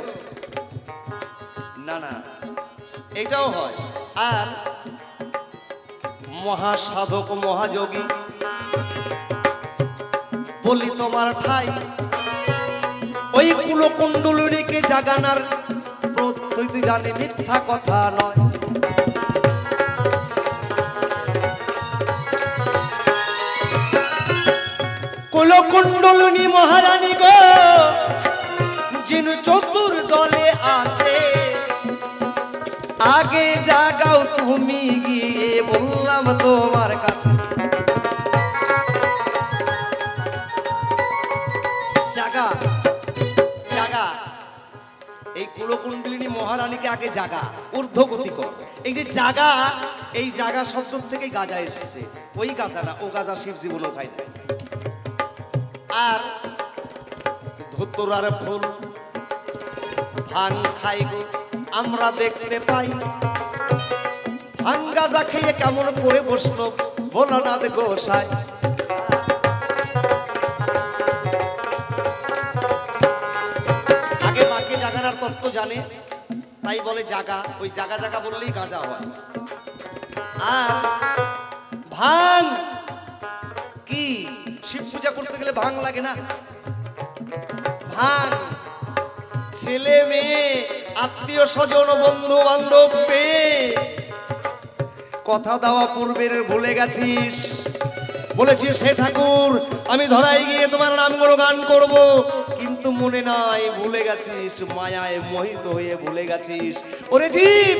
না না, এটাও হয়। আর মহাসাধক মহাযোগী বলি তোমার ঠাই, ওই কুলকুণ্ডলিনীকে জাগানার প্রত্যেক জানে মিথ্যা কথা নয়। কুলকুণ্ডলিনী মহারানী গো, যিনি চতুর দলে আছে, আগে জাগাও তুমি গিয়ে, বললাম তোমার কাছে। জাগা জাগা, এই কুলকুণ্ডলিনী মহারানীকে আগে জাগা, ঊর্ধ্বগতি কর। এই যে জাগা, এই জাগা শব্দ থেকে গাঁজা এসছে, ওই গাঁজা না, ও গাঁজা শিব জীবনও খায় না। আর ধুতরার ফুল ভাং খাই গো আমরা দেখতে পাই, ভাং গাঁজা খেয়ে কেমন করে বসলো ভোলানাথ গোসাই। আগে মাকে জাগার তত্ত্ব জানে, তাই বলে জাগা, ওই জাগা জাগা বললেই গাঁজা হয়। আর ভাং কি, শিব পূজা করতে গেলে ভাং লাগে না? ভাঙ। ছেলে মেয়ে আত্মীয় স্বজন বন্ধু বান্ধব পেয়ে কথা দেওয়া পূর্বের ভুলে গেছিস। বলেছিস হে ঠাকুর আমি ধরাই গিয়ে তোমার নাম গান করব, কিন্তু মনে নাই, ভুলে গেছিস, মায়ায় মোহিত হয়ে ভুলে গেছিস। ওরে জীব,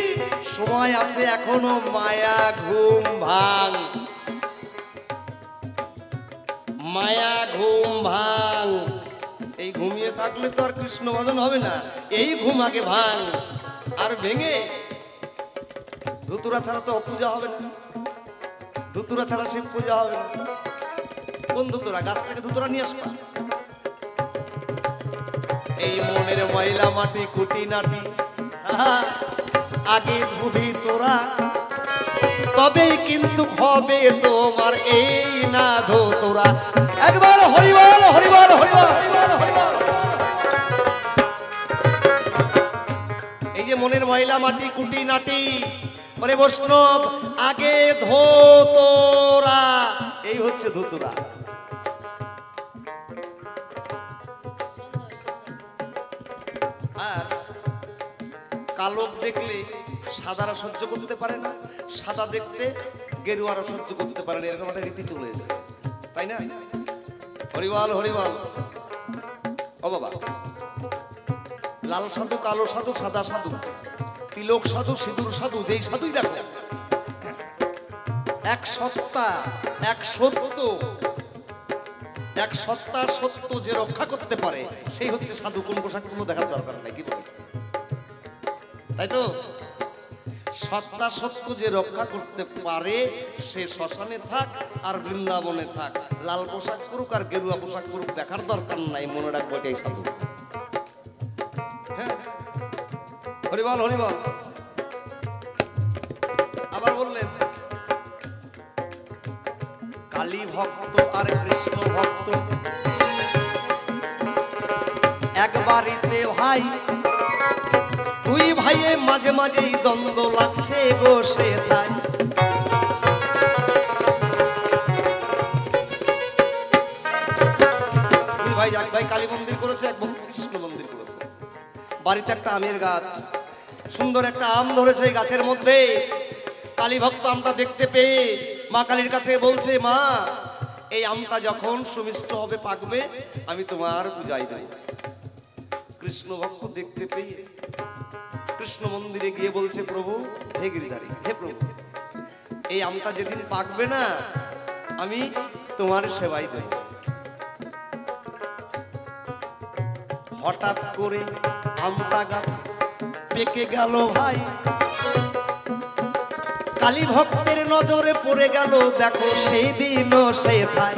সময় আছে এখনো, মায়া ঘুম ভাঙ, মায়া ঘুম ভাঙ। এই ঘুমিয়ে থাকলে তো আর কৃষ্ণ ভজন হবে না, এই ঘুম আগে ভাঙ। আর ভেঙে ধুতুরা ছাড়া তো পূজা হবে না, ধুতুরা ছাড়া শিব পূজা হবে না। কোন ধুতুরা? গাছ থেকে ধুতুরা নিয়ে আসবা। এই মনের ময়লা মাটি কুটি নাটি আগে ধুবি তোরা, তবেই কিন্তু হবে তোমার এই না ধুতুরা। একবার হরিবল হরিবল হরিবল। এই যে মনের ময়লা মাটি কুটি নাটি, ওরে বৈষ্ণব আগে ধো তোরা, এই হচ্ছে ধুতুরা। আর কালো দেখলে সাদারা সহ্য করতে পারে না, সাদা দেখতে গেরুয়ারা সহ্য করতে পারে না, এরকম একটা রীতি চলে এসেছে, তাই না? হরিবল হরিবল। ও বাবা, লাল সাধু, কালো সাধু, সাদা সাধু, তিলক সাধু, সিঁদুর সাধু, যেই সাধুই দেখো, এক সত্তা, এক সত্য, এক সত্তার সত্য যে রক্ষা করতে পারে সেই হচ্ছে সাধু। কোন পোশাক কোনো দেখার দরকার নাই, কি বলে? তাই তো, সত্তা সত্য যে রক্ষা করতে পারে সে শ্মশানে থাক আর বৃন্দাবনে থাক, লাল পোশাক পরুক আর গেরুয়া পোশাক পরুক, দেখার দরকার নাই। মনে রাখবো এটাই সাধু। হ্যাঁ, হরিবল হরিবল। আবার বললেন কালী ভক্ত আর কৃষ্ণ ভক্ত এক বাড়িতে ভাই, দুই ভাইয়ে মাঝে মাঝেই দ্বন্দ্ব লাগছে গো সে তাই। দুই ভাই, এক ভাই কালী মন্দির করেছে, এক ভাই কৃষ্ণ মন্দির করেছে। বাড়িতে একটা আমের গাছ, সুন্দর একটা আম ধরেছে এই গাছের মধ্যে। কালী ভক্ত আমটা দেখতে পেয়ে মা কালীর কাছে বলছে, মা এই আমটা যখন সুমিষ্ট হবে, পাকবে, আমি তোমার পূজায় দেব। কৃষ্ণ ভক্ত দেখতে পেয়ে কৃষ্ণ মন্দিরে গিয়ে বলছে, প্রভু হে গিরিধারী, হে প্রভু, এই আমটা যেদিন পাকবে না আমি তোমার সেবাই দেব। হঠাৎ করে আমটা গাছ পেকে গেল ভাই, কালী ভক্তের নজরে পড়ে গেল, দেখো সেই দিনও সে তাই।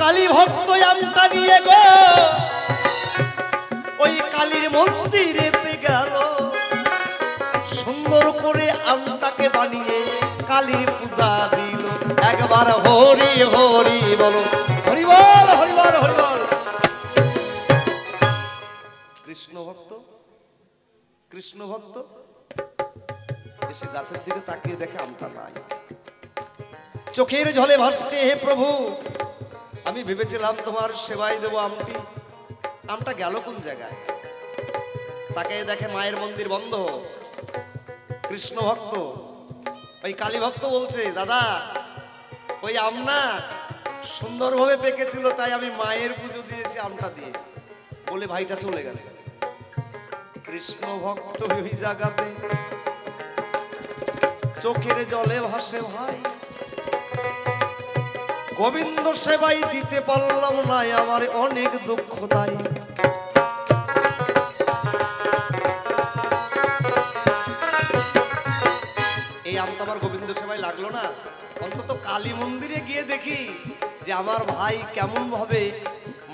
কালী ভক্ত আমটা নিয়ে গো ওই কালীর মন্দিরেতে গেল, সুন্দর করে আমটাকে বানিয়ে কালী পূজা দিল। একবার হরি হরি বলো, হরিবল হরিবল হরিবল। কৃষ্ণ ভক্ত, কৃষ্ণ ভক্ত এসে গাছের দিকে তাকিয়ে দেখে আমটা নাই, চোখের জলে ভাসছে, হে প্রভু আমি ভেবেছিলাম তোমার সেবাই দেবো আমটি, আমটা গেল কোন জায়গায়? তাকে দেখে মায়ের মন্দির বন্ধ। কৃষ্ণ ভক্ত ওই কালী ভক্ত বলছে, দাদা ওই আম না সুন্দরভাবে পেকেছিল, তাই আমি মায়ের পুজো দিয়েছি আমটা দিয়ে, বলে ভাইটা চলে গেছে। কৃষ্ণ ভক্ত ওই জায়গাতে চোখের জলে ভাসে, ভাই গোবিন্দ সেবাই দিতে পারলাম না, আমার অনেক দুঃখ তাই। এই আমটা আমার গোবিন্দ সেবাই লাগলো না, অন্তত কালী মন্দিরে গিয়ে দেখি যে আমার ভাই কেমন ভাবে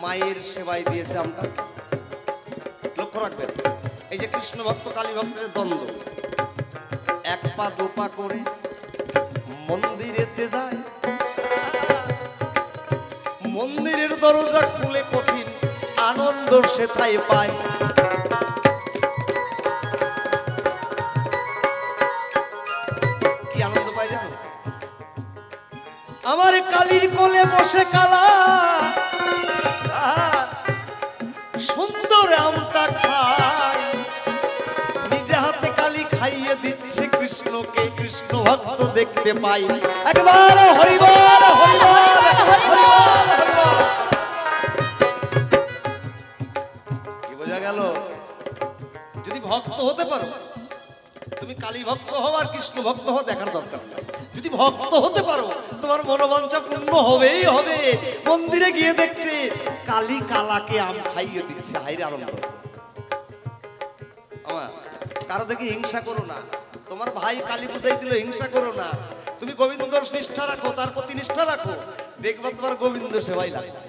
মায়ের সেবাই দিয়েছে আমটা। লক্ষ্য রাখবেন, এই যে কৃষ্ণ ভক্ত কালী ভক্তের দ্বন্দ্ব, এক পা দু পা করে মন্দিরেতে যায়, মন্দিরের দরজা খুলে কঠিন আনন্দ সেথায় পায়। কি আনন্দ পায় জানো? কালীর কোলে বসে কালা সুন্দর আমটা খায়, নিজে হাতে কালী খাইয়ে দিচ্ছে কৃষ্ণকে, কৃষ্ণ ভক্ত দেখতে পাই। একবার হরিবল হরিবল হরিবল হরিবল। কি বোঝা গেল? যদি ভক্ত হতে পারো, তুমি কালী ভক্ত হও আর কৃষ্ণ ভক্ত হও দেখার দরকার নাই। যদি ভক্ত হতে পারো তোমার মনোবাঞ্ছা পূর্ণ হবেই হবে। মন্দিরে গিয়ে দেখছে কালী কালাকে আম খাইয়ে দিচ্ছে, হাইরে আনন্দ। আমার কারো দেখে হিংসা করো না। তোমার ভাই কালী পূজাই দিল, হিংসা করো না। তুমি গোবিন্দর নিষ্ঠা রাখো, তার প্রতি নিষ্ঠা রাখো, দেখবা তোমার গোবিন্দ সেবাই লাগছে।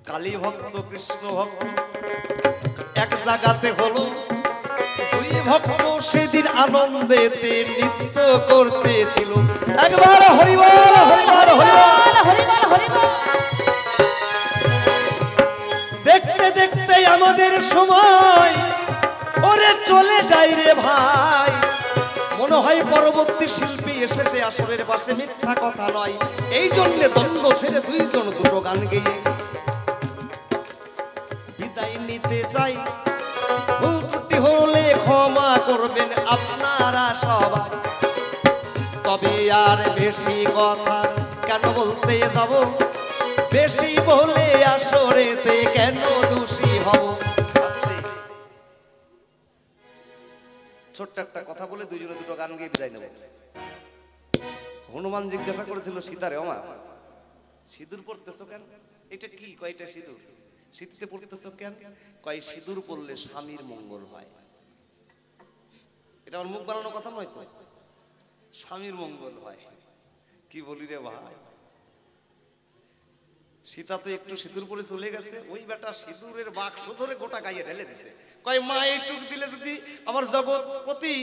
কালী ভক্ত কৃষ্ণ ভক্ত এক জায়গাতে হলো, দুই ভক্ত সেদিন আনন্দেতে নৃত্য করতেছিল। একবার হরিবল হরিবল হরিবল হরিবল হরিবল। দেখতে দেখতে আমাদের সময় ওরে চলে যাই রে ভাই। মনে হয় পরবর্তী শিল্পী এসেছে আসরের পাশে, মিথ্যা কথা নয়। এই জন্য দ্বন্দ্ব ছেড়ে দুইজন দুটো গান গেয়ে বিদায় নিতে চাই। ভুল ত্রুটি হলে ক্ষমা করবেন আপনারা সবাই। তবে আর বেশি কথা কেন বলতে যাব, বেশি বলে আসরেতে কেন দোষী হব। ছোট্ট একটা কথা বলে দুইজনে দুটো গান গিয়ে বিদায় নেব। হনুমান জিজ্ঞাসা করেছিল সীতারে, ওমা সিঁদুর পড়তেছো কেন? এটা কি? কয়টা সিঁদুর? শীতে পড়তেছো কেন? কয় সিঁদুর পড়লে স্বামীর মঙ্গল হয়। এটা আমার মুখ বানানো কথা নয় তো, স্বামীর মঙ্গল হয়। কি বলি রে ভাই, সীতা তো একটু সিঁদুর পরে চলে গেছে, ওই বেটা সিঁদুরের বাক্স ধরে গোটা গায়ে ঢেলে দিছে। কয় মা এইটুক দিলে যদি আমার জগৎপতি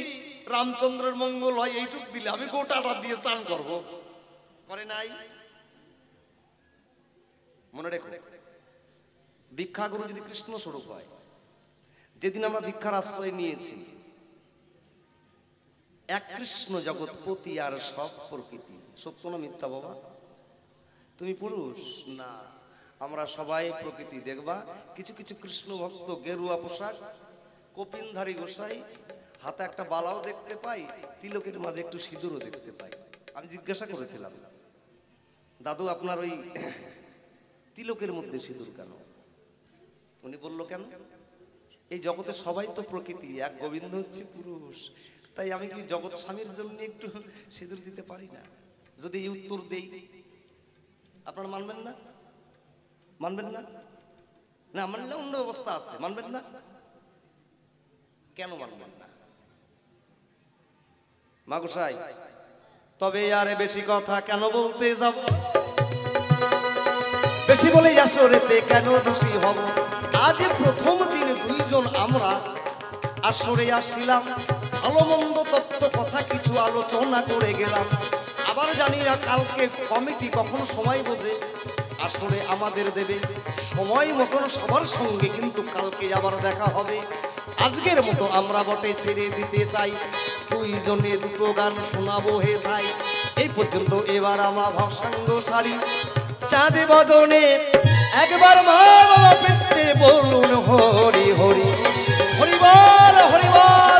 রামচন্দ্রের মঙ্গল হয়, এইটুক দিলে আমি গোটাটা দিয়ে চান করব। করে নাই। মনে রেখো, দীক্ষা গুরু যদি কৃষ্ণ স্বরূপ হয়, যেদিন আমরা দীক্ষার আশ্রয় নিয়েছি, এক কৃষ্ণ জগৎপতি আর সব প্রকৃতি। সত্য না মিথ্যা বাবা? তুমি পুরুষ না, আমরা সবাই প্রকৃতি। দেখবা কিছু কিছু কৃষ্ণ ভক্ত গেরুয়া পোশাক, কপিনধারী গোসাই, হাতে একটা বালাও দেখতে পাই, তিলকের মাঝে একটু সিঁদুরও দেখতে পাই। আমি জিজ্ঞাসা করেছিলাম, দাদু আপনার ওই তিলকের মধ্যে সিঁদুর কেন? উনি বলল কেন, এই জগতে সবাই তো প্রকৃতি, এক গোবিন্দ হচ্ছে পুরুষ, তাই আমি কি জগৎ স্বামীর জন্য একটু সিঁদুর দিতে পারি না? যদি এই উত্তর দেই আপনারা মানবেন না? মানবেন না? না মানলে অন্য অবস্থা আছে, মানবেন না? কেন মানবেন না? মা গোসাই, তবে আরে বেশি কথা কেন বলতে যাব, বেশি বলে আসরেতে কেন দোষী হব। আজ প্রথম দিন দুইজন আমরা আসরে আসিলাম, ভালো মন্দ তত্ত্ব কথা কিছু আলোচনা করে গেলাম। আবার জানি না কালকে কমিটি কখন সময় বোঝে, আসলে আমাদের দেবে সময় মতন সবার সঙ্গে, কিন্তু কালকে আবার দেখা হবে। আজকের মতো আমরা বটে ছেড়ে দিতে চাই, দুইজনে দুটো গান শোনাবো হে ভাই। এই পর্যন্ত এবার আমরা ভবসাঙ্গ সারি, চাঁদে বদনে একবার মা বাবা পেতে বলুন হরি হরি হরিবল হরিবল।